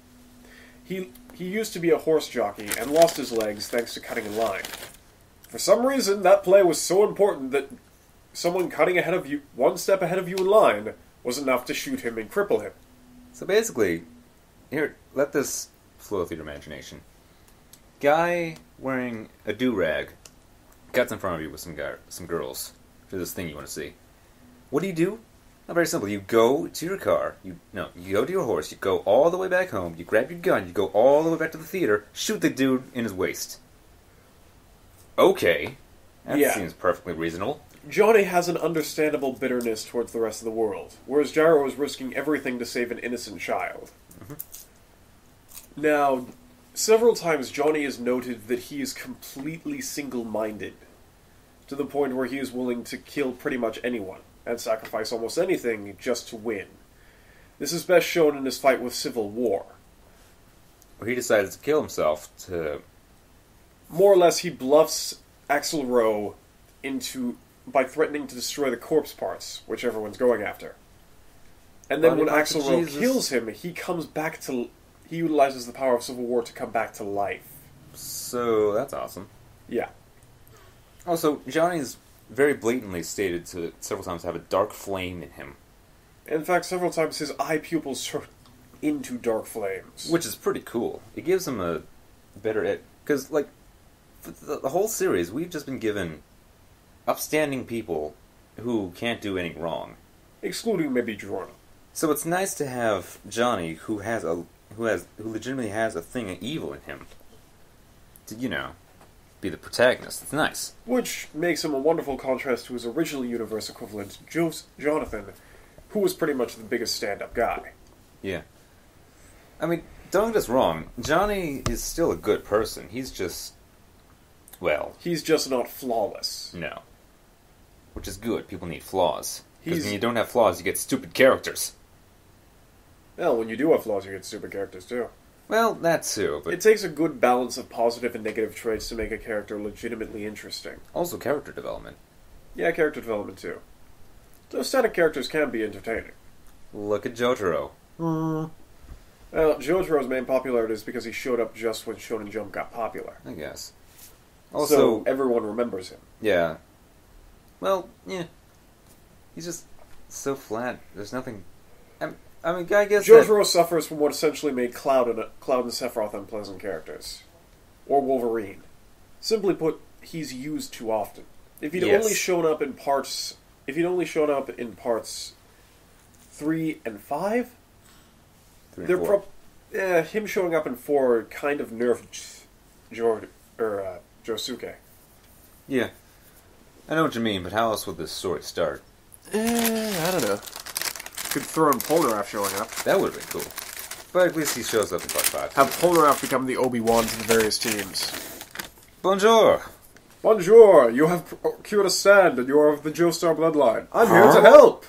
He used to be a horse jockey and lost his legs thanks to cutting in line. For some reason, that play was so important that someone cutting ahead of you, one step ahead of you in line, was enough to shoot him and cripple him. So basically, here, let this flow through your imagination. Guy wearing a do-rag cuts in front of you with some girls for this thing you want to see. What do? Not very simple. You go to your car, you go to your horse, you go all the way back home, you grab your gun, you go all the way back to the theater, shoot the dude in his waist. Okay. That seems perfectly reasonable. Johnny has an understandable bitterness towards the rest of the world, whereas Gyro is risking everything to save an innocent child. Mm-hmm. Now, several times Johnny has noted that he is completely single-minded, to the point where he is willing to kill pretty much anyone, and sacrifice almost anything just to win. This is best shown in his fight with Civil War, where he decided to kill himself to... More or less, he bluffs Axl Rowe by threatening to destroy the corpse parts, which everyone's going after. And then when Axl Rowe kills him, he comes back to... He utilizes the power of Civil War to come back to life. So, that's awesome. Yeah. Also, Johnny's very blatantly stated to several times to have a dark flame in him. In fact, several times his eye pupils turn into dark flames. Which is pretty cool. It gives him a better edge. Because, for the whole series, we've just been given upstanding people who can't do anything wrong. Excluding maybe Jordan. So it's nice to have Johnny, who legitimately has a thing of evil in him, to, be the protagonist. It's nice. Which makes him a wonderful contrast to his original universe equivalent, Jonathan, who was pretty much the biggest stand-up guy. Yeah. I mean, don't get us wrong. Johnny is still a good person. He's just... well... he's just not flawless. no. Which is good. People need flaws. Because when you don't have flaws, you get stupid characters. Well, when you do have flaws, you get stupid characters, too. Well, that too, but... it takes a good balance of positive and negative traits to make a character legitimately interesting. also character development. Yeah, character development, too. Those static characters can be entertaining. Look at Jotaro. Well, Jotaro's main popularity is because he showed up just when Shonen Jump got popular. I guess. Also, so everyone remembers him. Yeah. Well, yeah. He's just so flat. There's nothing... I mean, I guess Jotaro suffers from what essentially made Cloud and Sephiroth unpleasant characters. Or Wolverine. Simply put, he's used too often. If he'd only shown up in parts... if he'd only shown up in parts 3 and 5... 3 and 4. Him showing up in 4 kind of nerfed Josuke. Yeah. I know what you mean, but how else would this story start? I don't know. Could throw in Polnareff showing up. That would have been cool. But at least he shows up in part 5. Have Polnareff become the Obi-Wans of the various teams. Bonjour! Bonjour! You have procured a stand and you are of the Joestar bloodline. I'm here to help!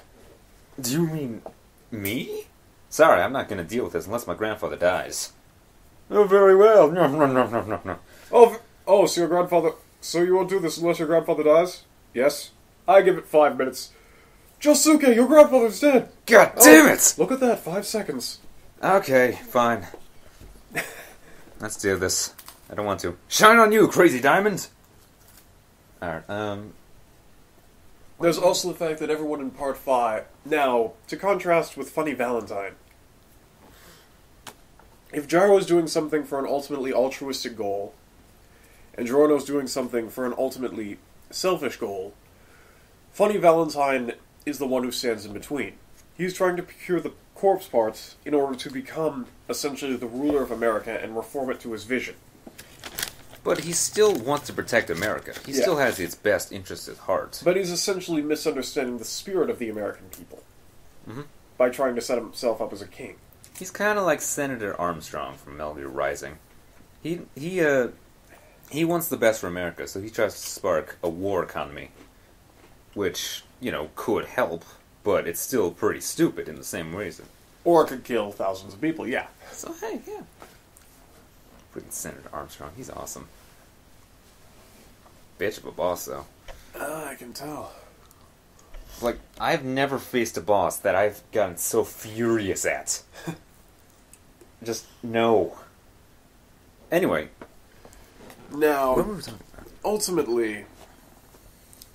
Do you mean me? Sorry, I'm not going to deal with this unless my grandfather dies. Oh, very well. No. Oh, so your grandfather... so you won't do this unless your grandfather dies? Yes. I give it 5 minutes. Josuke, your grandfather's dead! God damn it! Look at that, 5 seconds. Okay, fine. Let's do this. I don't want to. Shine on you, crazy diamond! Alright, There's also the fact that everyone in Part 5... Now, to contrast with Funny Valentine, if Gyro is doing something for an ultimately altruistic goal, and Giorno's doing something for an ultimately selfish goal, Funny Valentine is the one who stands in between. He's trying to procure the corpse parts in order to become, essentially, the ruler of America and reform it to his vision. but he still wants to protect America. He still has its best interests at heart. But he's essentially misunderstanding the spirit of the American people by trying to set himself up as a king. He's kind of like Senator Armstrong from Metal Rising. He wants the best for America, so he tries to spark a war economy, which, you know, could help, but it's still pretty stupid in the same reason. Or it could kill thousands of people, yeah. So, hey, yeah. Freaking Senator Armstrong, he's awesome. Bitch of a boss, though. I can tell. Like, I've never faced a boss that I've gotten so furious at. Just, no. Anyway. Now, What were we talking about? ultimately,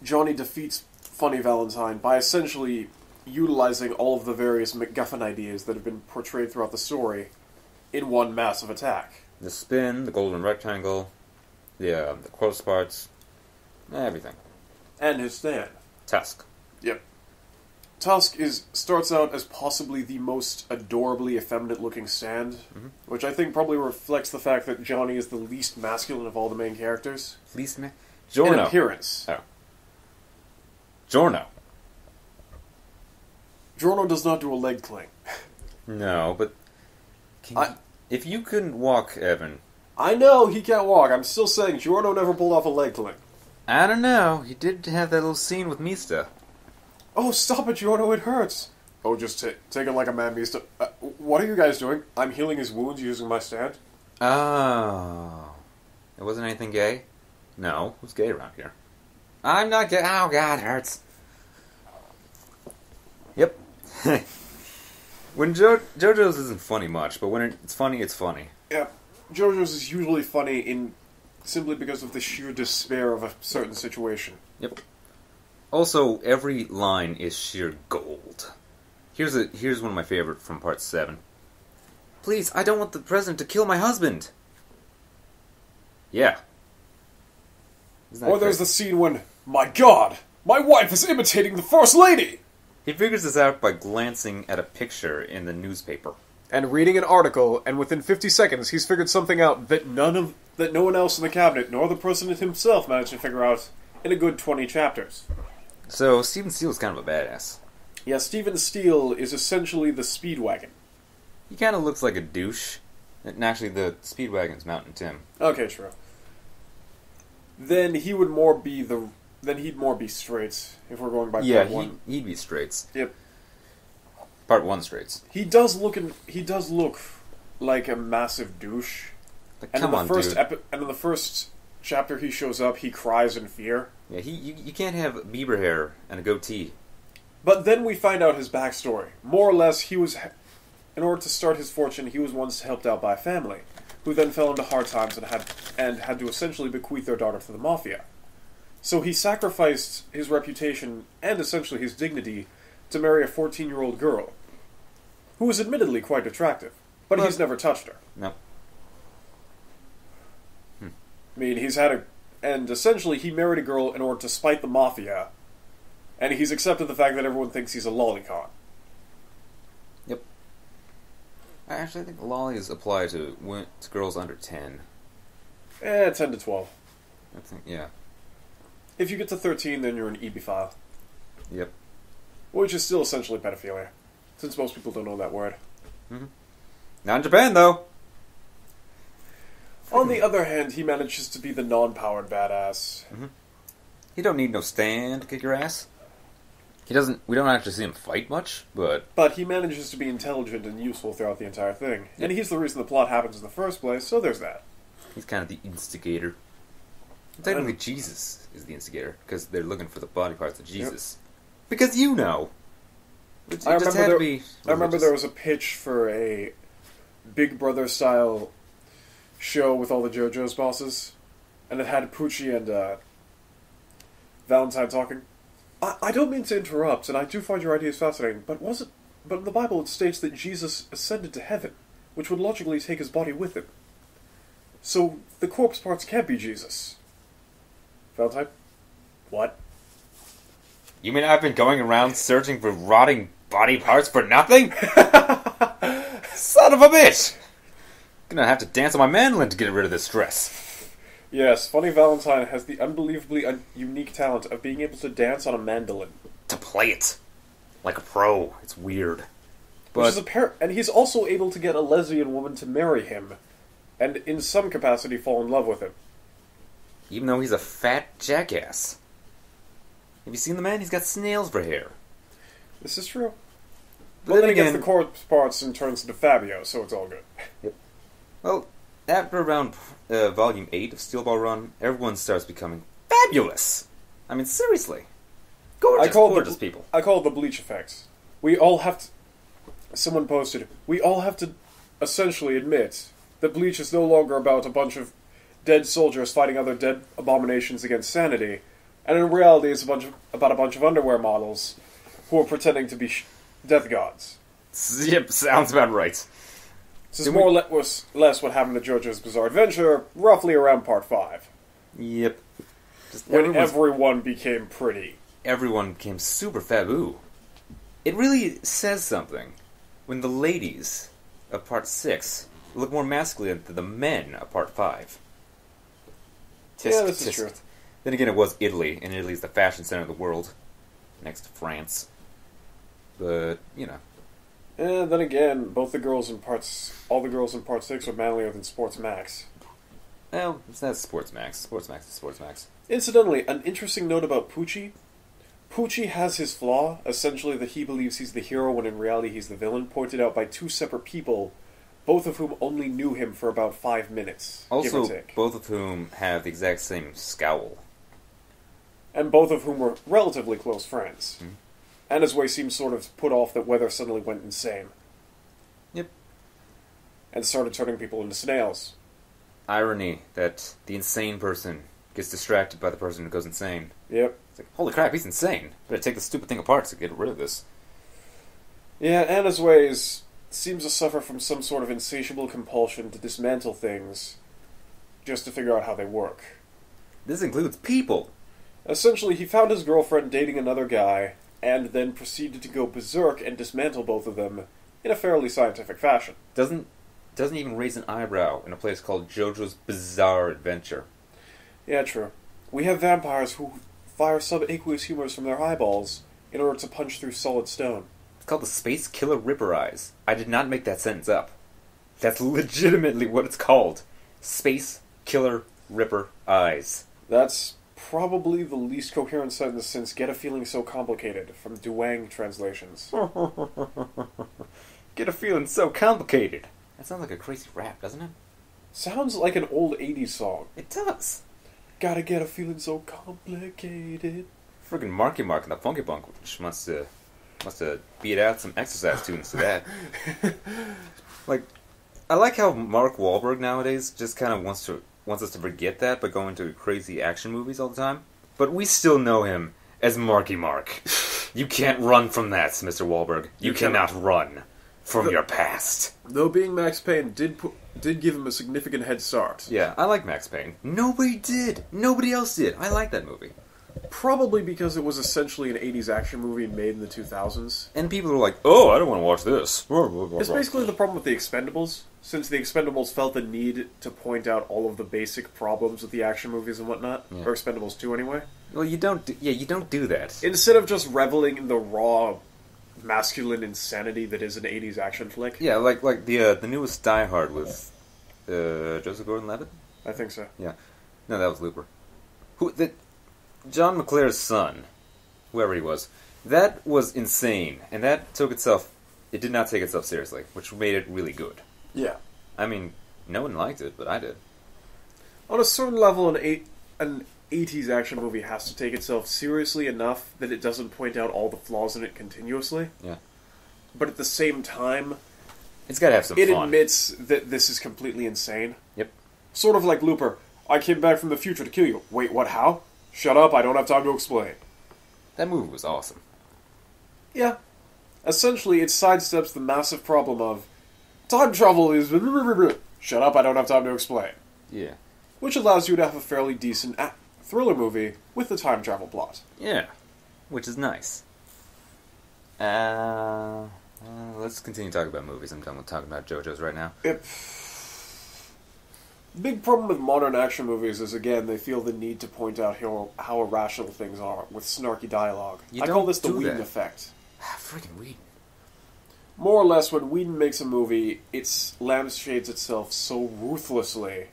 Johnny defeats Funny Valentine by essentially utilizing all of the various MacGuffin ideas that have been portrayed throughout the story in one massive attack. The spin, the golden rectangle, the corpse parts, everything. And his stand. Tusk. Yep. Tusk starts out as possibly the most adorably effeminate-looking stand, which I think probably reflects the fact that Johnny is the least masculine of all the main characters. Least In Giorno. appearance. Oh. Giorno. Giorno does not do a leg cling. No, but if you couldn't walk, Evan, I know he can't walk. I'm still saying Giorno never pulled off a leg cling. I don't know. He did have that little scene with Mista. Oh, stop it, Giorno, it hurts. Oh, just take it like a man, Mista. What are you guys doing? I'm healing his wounds using my stand. Oh. It wasn't anything gay? No. Who's gay around here? I'm not gay. Oh, God, it hurts. Yep. When JoJo's isn't funny much, but when it's funny, it's funny. Yeah, JoJo's is usually funny simply because of the sheer despair of a certain situation. Yep. Also, every line is sheer gold. Here's one of my favorite from part 7. Please, I don't want the president to kill my husband. Yeah. Or there's the scene when, my God, my wife is imitating the First Lady! He figures this out by glancing at a picture in the newspaper. And reading an article, and within 50 seconds he's figured something out that no one else in the cabinet, nor the president himself, managed to figure out in a good 20 chapters. So, Stephen Steele is kind of a badass. Yeah, Stephen Steele is essentially the Speedwagon. He kind of looks like a douche. And actually, the Speedwagon's Mountain Tim. Okay, true. Then he would more be the. Then he'd more be straights if we're going by part one. He'd be straights. Yep. Part 1 straights. He does look like a massive douche. Like, And come on, dude. And in the first chapter he shows up, he cries in fear. Yeah, you can't have Bieber hair and a goatee. But then we find out his backstory. More or less, he was, in order to start his fortune, he was once helped out by a family, who then fell into hard times and had to essentially bequeath their daughter to the mafia. So he sacrificed his reputation and essentially his dignity to marry a 14-year-old girl, who was admittedly quite attractive, but he's never touched her. No. I mean, and essentially he married a girl in order to spite the mafia, and he's accepted the fact that everyone thinks he's a lolicon. Yep. Actually, I think lollies apply to girls under 10. 10 to 12. I think, yeah. If you get to 13, then you're an ebiphile. Yep. Which is still essentially pedophilia, since most people don't know that word. Mm-hmm. Not in Japan, though. On the other hand, he manages to be the non-powered badass. Mm-hmm. He don't need no stand to kick your ass. We don't actually see him fight much, but... But he manages to be intelligent and useful throughout the entire thing. Yep. And he's the reason the plot happens in the first place, so there's that. He's kind of the instigator. Technically, Jesus is the instigator, because they're looking for the body parts of Jesus. Yep. Because you know! I remember there was a pitch for a Big Brother-style show with all the JOJO'S bosses, and it had Poochie and Valentine talking. I don't mean to interrupt, and I do find your ideas fascinating, but in the Bible it states that Jesus ascended to heaven, which would logically take his body with him. So the corpse parts can't be Jesus. Valentine? What? You mean I've been going around searching for rotting body parts for nothing? Son of a bitch! Gonna have to dance on my mandolin to get rid of this stress. Yes, Funny Valentine has the unbelievably unique talent of being able to dance on a mandolin. To play it. Like a pro. It's weird. But and he's also able to get a lesbian woman to marry him, and in some capacity fall in love with him. Even though he's a fat jackass. Have you seen the man? He's got snails for hair. This is true. But then he gets the corpse parts and turns into Fabio, so it's all good. Yep. Well, after around Volume 8 of Steel Ball Run, everyone starts becoming fabulous. I mean, seriously. Gorgeous people. I call it the Bleach effect. We all have to... Someone posted, we all have to essentially admit that Bleach is no longer about a bunch of dead soldiers fighting other dead abominations against sanity, and in reality it's about a bunch of underwear models who are pretending to be death gods. Yep, sounds about right. This is more or less what happened to JoJo's Bizarre Adventure, roughly around Part 5. Yep. When everyone became pretty. Everyone became super faboo. It really says something when the ladies of Part 6 look more masculine than the men of Part 5. Yeah, this is true. Then again, it was Italy, and Italy's the fashion center of the world, next to France. But, you know. And then again, all the girls in Part 6 were manlier than Sports Max. Well, it's not Sports Max. Sports Max is Sports Max. Incidentally, an interesting note about Poochie. Poochie has his flaw, essentially that he believes he's the hero when in reality he's the villain, pointed out by two separate people, both of whom only knew him for about 5 minutes, give or Also, take. both of whom have the exact same scowl. And both of whom were relatively close friends. Mm-hmm. And his way seems sort of put off that Weather suddenly went insane. Yep. And started turning people into snails. Irony that the insane person gets distracted by the person who goes insane. Yep. It's like, holy crap, he's insane. Better take this stupid thing apart to get rid of this. Yeah, Anna's ways seems to suffer from some sort of insatiable compulsion to dismantle things just to figure out how they work. This includes people. Essentially, he found his girlfriend dating another guy, and then proceeded to go berserk and dismantle both of them in a fairly scientific fashion. Doesn't even raise an eyebrow in a place called JOJO'S Bizarre Adventure. Yeah, true. We have vampires who fire subaqueous humors from their eyeballs in order to punch through solid stone. It's called the Space Killer Ripper Eyes. I did not make that sentence up. That's legitimately what it's called. Space Killer Ripper Eyes. That's probably the least coherent sentence since Get a Feeling So Complicated from Duang Translations. Get a feeling so complicated. That sounds like a crazy rap, doesn't it? Sounds like an old 80s song. It does. Gotta get a feeling so complicated. Friggin' Marky Mark and the Funky Bunk must have beat out some exercise tunes to that. Like, I like how Mark Wahlberg nowadays just kind of wants us to forget that by going to crazy action movies all the time. But we still know him as Marky Mark. You can't run from that, Mr. Wahlberg. You cannot run from your past. Though being Max Payne did give him a significant head start. Yeah, I like Max Payne. Nobody did. Nobody else did. I like that movie. Probably because it was essentially an 80s action movie made in the 2000s. And people were like, oh, I don't want to watch this. It's basically the problem with the Expendables. Since the Expendables felt the need to point out all of the basic problems with the action movies and whatnot. Yeah. Or Expendables 2 anyway. Well, you don't do that. Instead of just reveling in the raw masculine insanity that is an 80s action flick. Yeah, like the newest Die Hard with Joseph Gordon-Levitt? I think so. Yeah. No, that was Looper. John McClare's son, whoever he was, that was insane, and that it did not take itself seriously, which made it really good. Yeah. I mean, no one liked it, but I did. On a certain level, an 80s action movie has to take itself seriously enough that it doesn't point out all the flaws in it continuously. Yeah. But at the same time, it's got to have some fun. It admits that this is completely insane. Yep. Sort of like Looper. I came back from the future to kill you. Wait, what, how? Shut up, I don't have time to explain. That movie was awesome. Yeah. Essentially, it sidesteps the massive problem of time travel is... Shut up, I don't have time to explain. Yeah. Which allows you to have a fairly decent thriller movie with a time travel plot. Yeah. Which is nice. Let's continue talking about movies. I'm done with talking about JoJo's right now. Big problem with modern action movies is, again, they feel the need to point out how irrational things are with snarky dialogue. I call this the Whedon effect. Freaking Whedon. More or less, when Whedon makes a movie, it lampshades itself so ruthlessly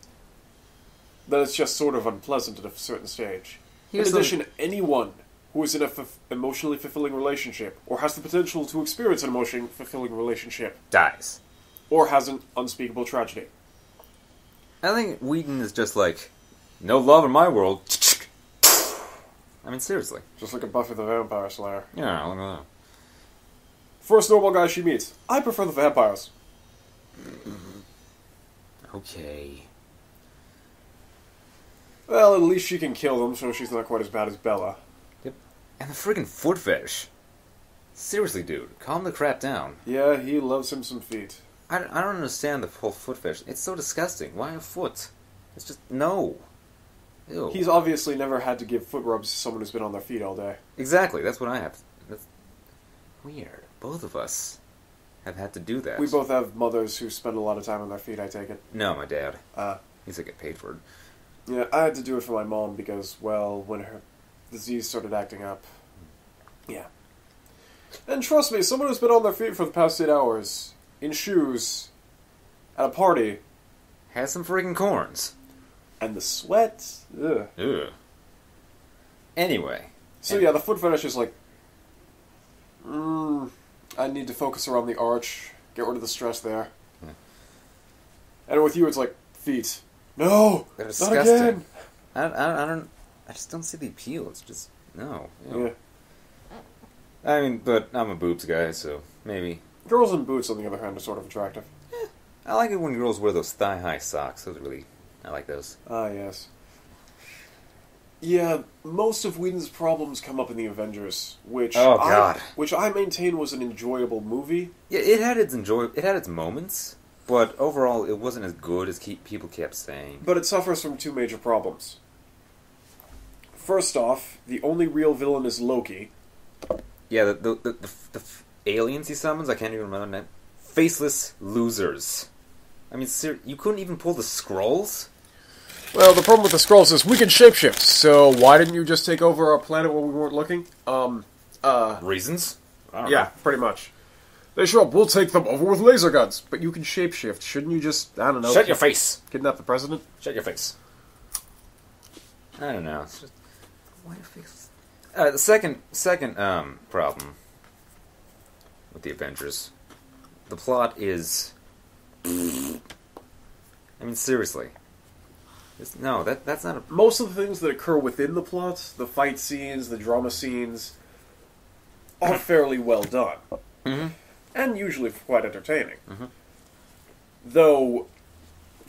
that it's just sort of unpleasant at a certain stage. In addition, anyone who is in an emotionally fulfilling relationship, or has the potential to experience an emotionally fulfilling relationship, dies. Or has an unspeakable tragedy. I think Whedon is just like, no love in my world. I mean, seriously. Just like a Buffy the Vampire Slayer. Yeah, look at that. First normal guy she meets. I prefer the vampires. Okay. Well, at least she can kill them, so she's not quite as bad as Bella. Yep. And the friggin' foot fetish. Seriously, dude, calm the crap down. Yeah, he loves him some feet. I don't understand the whole foot fetish. It's so disgusting. Why a foot? It's just, no. Ew. He's obviously never had to give foot rubs to someone who's been on their feet all day. Exactly, that's what I have. That's weird. Both of us have had to do that. We both have mothers who spend a lot of time on their feet, I take it. No, my dad. He's like, get paid for it. Yeah, I had to do it for my mom because, well, when her disease started acting up. Yeah. And trust me, someone who's been on their feet for the past 8 hours, in shoes, at a party, has some friggin' corns. And the sweat. Ugh. Ugh. Anyway. So yeah, the foot fetish is like, I need to focus around the arch, get rid of the stress there. Yeah. And with you, it's like, feet. No! They're not disgusting. again! I just don't see the appeal. It's just, no. Yeah. I mean, but I'm a boobs guy, so maybe. Girls in boots, on the other hand, are sort of attractive. Yeah. I like it when girls wear those thigh-high socks. Those are really... I like those. Ah, yes. Yeah, most of Whedon's problems come up in the Avengers, which I maintain was an enjoyable movie. Yeah, it had its moments, but overall it wasn't as good as people kept saying. But it suffers from two major problems. First off, the only real villain is Loki. Yeah, the aliens he summons, I can't even remember the name. Faceless losers. I mean, you couldn't even pull the Skrulls? Well, the problem with the Skrulls is we can shapeshift, so why didn't you just take over our planet when we weren't looking? Reasons? I don't yeah, know. pretty much. They show up, we'll take them over with laser guns. But you can shapeshift. Shouldn't you just, I don't know... Shut your face! Kidnap the president? Shut your face. I don't know. It's just... Why your face? The second problem with the Avengers. The plot is... I mean, seriously. No, that's not a... Most of the things that occur within the plot, the fight scenes, the drama scenes, are fairly well done. Mm-hmm. And usually quite entertaining. Mm-hmm. Though,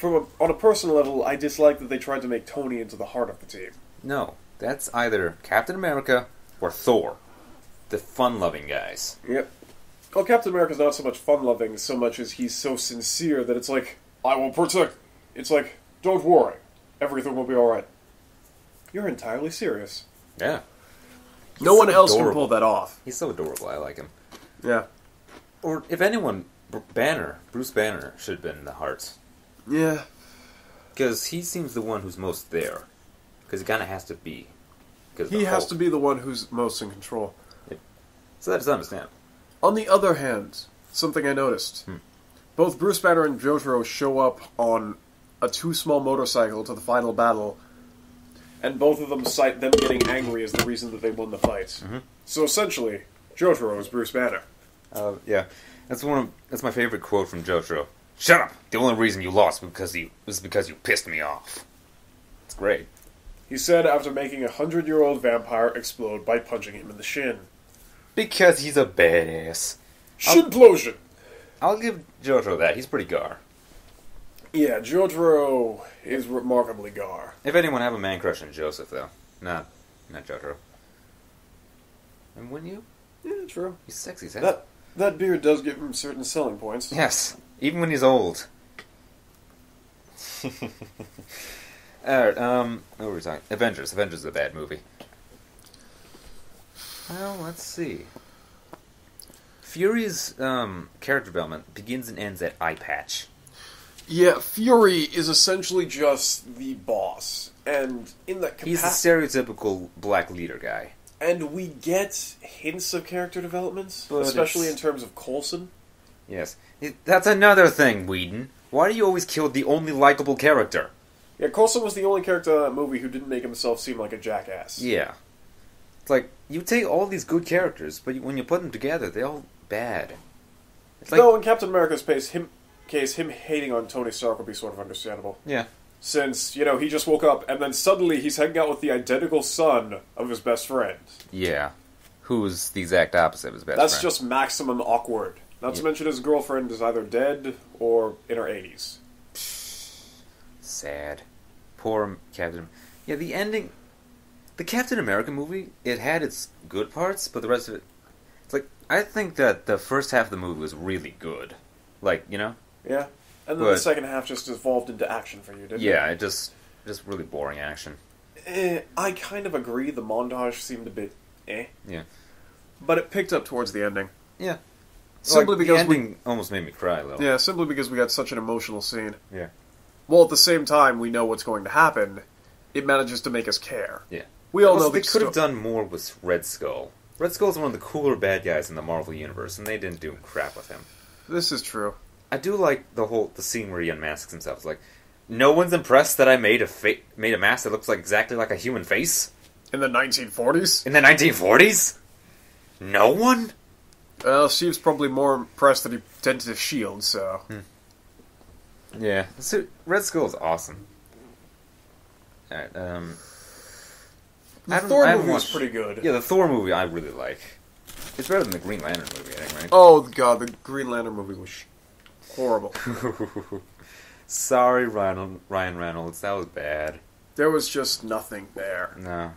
on a personal level, I dislike that they tried to make Tony into the heart of the team. No, that's either Captain America or Thor. The fun-loving guys. Yep. Well, Captain America's not so much fun-loving so much as he's so sincere that it's like, I will protect... It's like, don't worry. Everything will be alright. You're entirely serious. Yeah. No one else can pull that off. He's so adorable, I like him. Yeah. Or, if anyone, Bruce Banner should have been in the hearts. Yeah. Because he seems the one who's most there. Because he kind of has to be. He has to be the one who's most in control. Yeah. So that's understandable. On the other hand, something I noticed. Both Bruce Banner and JoJo show up on a too small motorcycle to the final battle, and both of them cite them getting angry as the reason that they won the fight. Mm-hmm. So essentially, JoJo is Bruce Banner. Yeah. That's my favorite quote from JoJo. Shut up! The only reason you lost was because you pissed me off. It's great. He said after making a 100-year-old vampire explode by punching him in the shin. Because he's a badass. Shinplosion! I'll give JoJo that. He's pretty gar. Yeah, JoJo is remarkably gar. If anyone, have a man crush on Joseph, though. Not JoJo. And wouldn't you? Yeah, true. He's sexy as hell. That beard does give him certain selling points. Yes, even when he's old. Alright, what were we talking? Avengers. Avengers is a bad movie. Well, let's see. Fury's character development begins and ends at Eye Patch. Yeah, Fury is essentially just the boss. And in that capacity... He's the stereotypical black leader guy. And we get hints of character development, but especially in terms of Coulson. Yes. That's another thing, Whedon. Why do you always kill the only likable character? Yeah, Coulson was the only character in that movie who didn't make himself seem like a jackass. Yeah. It's like, you take all these good characters, but when you put them together, they're all bad. It's like, though in Captain America's him hating on Tony Stark would be sort of understandable. Yeah. Since, he just woke up, and then suddenly he's hanging out with the identical son of his best friend. Yeah. Who's the exact opposite of his best friend. That's just maximum awkward. Not to mention his girlfriend is either dead or in her 80s. Sad. Poor Captain... Yeah, the ending... The Captain America movie, it had its good parts, but the rest of it... It's like, I think that the first half of the movie was really good. Like, Yeah. And then the second half just evolved into action for you, didn't it? Yeah, it just really boring action. I kind of agree. The montage seemed a bit Yeah. But it picked up towards the ending. Yeah. Simply because the ending almost made me cry a little. Yeah, simply because we got such an emotional scene. Yeah. Well, at the same time, we know what's going to happen. It manages to make us care. Yeah. We all know they could have done more with Red Skull. Red Skull's one of the cooler bad guys in the Marvel Universe, and they didn't do crap with him. This is true. I do like the scene where he unmasks himself. It's like, no one's impressed that I made a mask that looks exactly like a human face? In the 1940s? In the 1940s? No one? Well, she was probably more impressed that he dented his shield, so... Yeah. Red Skull is awesome. Alright, The Thor movie was pretty good. Yeah, the Thor movie I really like. It's better than the Green Lantern movie, I think, right? Oh, God, the Green Lantern movie was horrible. Sorry, Ryan Reynolds, that was bad. There was just nothing there. No.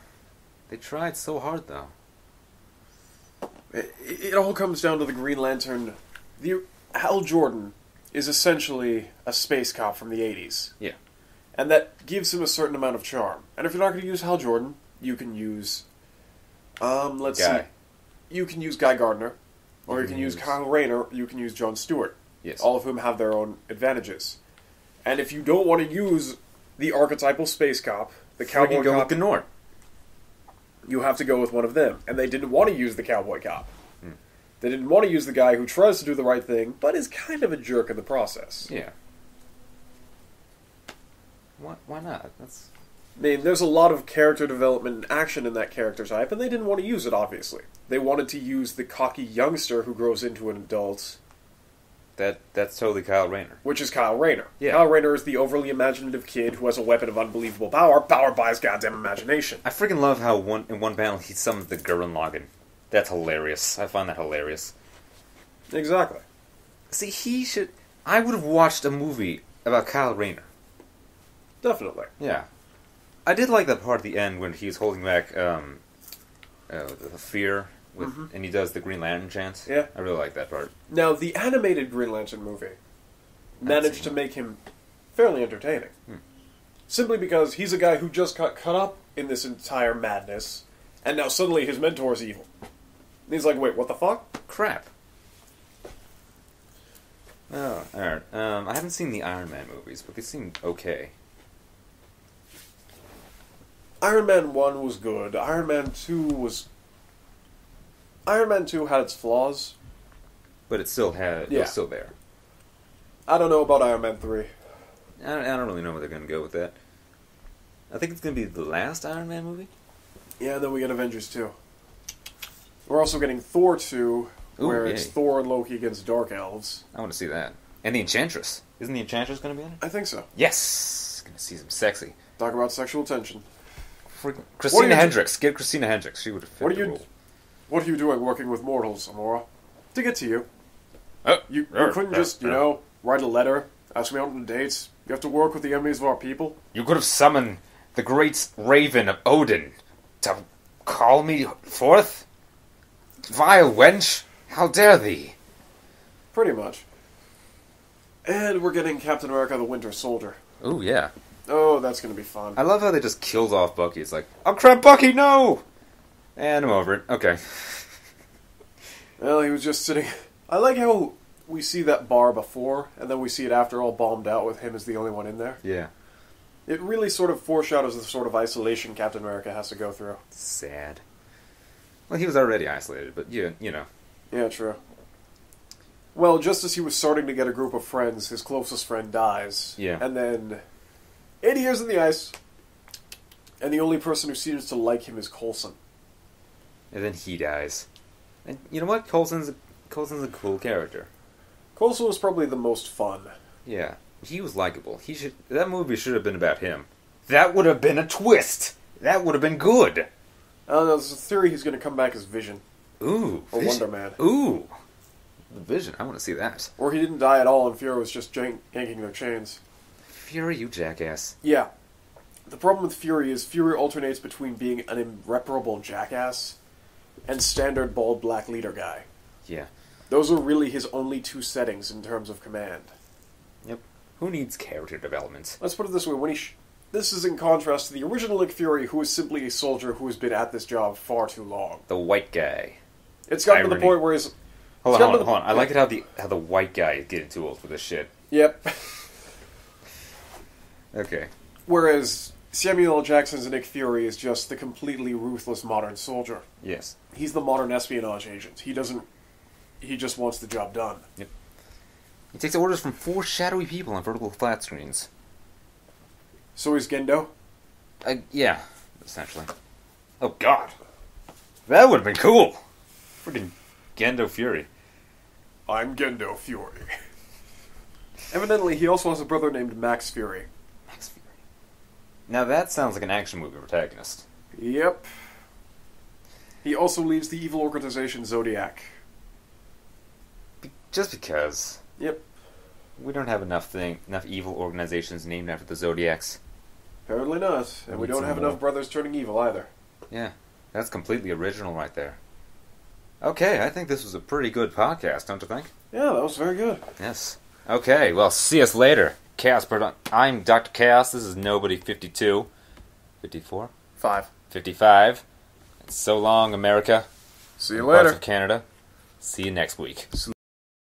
They tried so hard, though. It all comes down to the Green Lantern. Hal Jordan is essentially a space cop from the 80s. Yeah. And that gives him a certain amount of charm. And if you're not going to use Hal Jordan, you can use... let's see. You can use Guy Gardner. Or you can use Kyle Rayner. You can use Jon Stewart. Yes. All of whom have their own advantages. And if you don't want to use the archetypal space cop, the cowboy cop... With Gnort. You have to go with one of them. And they didn't want to use the cowboy cop. They didn't want to use the guy who tries to do the right thing, but is kind of a jerk in the process. Yeah. Why not? That's... I mean, there's a lot of character development and action in that character type, and they didn't want to use it, obviously. They wanted to use the cocky youngster who grows into an adult. That's totally Kyle Rayner. Which is Kyle Rayner. Yeah. Kyle Rayner is the overly imaginative kid who has a weapon of unbelievable power, powered by his goddamn imagination. I freaking love how in one panel he summons the Gurren Lagann. That's hilarious. I find that hilarious. Exactly. See, he should... I would have watched a movie about Kyle Rayner. Definitely. Yeah. I did like that part at the end when he's holding back the fear, with, and he does the Green Lantern chant. Yeah. I really like that part. Now, the animated Green Lantern movie managed to make him fairly entertaining. Simply because he's a guy who just got caught up in this entire madness, and now suddenly his mentor is evil. And he's like, wait, what the fuck? Crap. Oh, alright. I haven't seen the Iron Man movies, but they seem okay. Iron Man 1 was good. Iron Man 2 had its flaws. But it still had... It was still there. I don't know about Iron Man 3. I don't really know where they're going to go with that. I think it's going to be the last Iron Man movie? Yeah, and then we get Avengers 2. We're also getting Thor 2, where it's Thor and Loki against Dark Elves. I want to see that. And the Enchantress. Isn't the Enchantress going to be in it? I think so. Yes! Going to see some sexy. Talk about sexual tension. Christina Hendricks. Get Christina Hendricks. She would have fit the role. What are you doing working with mortals, Amora? To get to you. You couldn't just, write a letter, ask me out on dates. You have to work with the enemies of our people. You could have summoned the great raven of Odin to call me forth? Vile wench, how dare thee? Pretty much. And we're getting Captain America the Winter Soldier. Ooh, yeah. Oh, that's going to be fun. I love how they just killed off Bucky. It's like, oh crap, Bucky, no! And I'm over it. Okay. Well, he was just sitting... I like how we see that bar before, and then we see it after all bombed out with him as the only one in there. Yeah. It really sort of foreshadows the sort of isolation Captain America has to go through. Sad. Well, he was already isolated, but you know. Yeah, true. Well, just as he was starting to get a group of friends, his closest friend dies. Yeah. And then 80 years in the ice, and the only person who seems to like him is Coulson. And then he dies. And you know what? Coulson's a cool character. Coulson was probably the most fun. Yeah. He was likable. That movie should have been about him. That would have been a twist! That would have been good! I don't know, there's a theory he's going to come back as Vision. Ooh. Or Vision. Wonder Man. Ooh. The Vision. I want to see that. Or he didn't die at all and Fury was just yanking their chains. Fury, you jackass. Yeah. The problem with Fury is Fury alternates between being an irreparable jackass and standard bald black leader guy. Yeah. Those are really his only two settings in terms of command. Yep. Who needs character development? Let's put it this way, this is in contrast to the original Nick Fury, who is simply a soldier who has been at this job far too long. The white guy. It's gotten to the point where he's... Hold on. I like it how the white guy is getting too old for this shit. Yep. Okay. Whereas Samuel L. Jackson's Nick Fury is just the completely ruthless modern soldier. Yes. He's the modern espionage agent. He just wants the job done. Yep. He takes orders from 4 shadowy people on vertical flat screens. So is Gendo? Yeah, essentially. Oh, God. That would have been cool. Freaking Gendo Fury. I'm Gendo Fury. Evidently, he also has a brother named Max Fury. Max Fury. Now that sounds like an action movie protagonist. Yep. He also leads the evil organization Zodiac. Just because. Yep. We don't have enough evil organizations named after the Zodiacs. Apparently not. And we don't have enough brothers turning evil either. Yeah. That's completely original right there. Okay, I think this was a pretty good podcast, don't you think? Yeah, that was very good. Yes. Okay, well, see us later. I'm Dr. Chaos. This is Nobody 52. 54? 5. 55. So long, America. See you Parts later. of Canada. See you next week.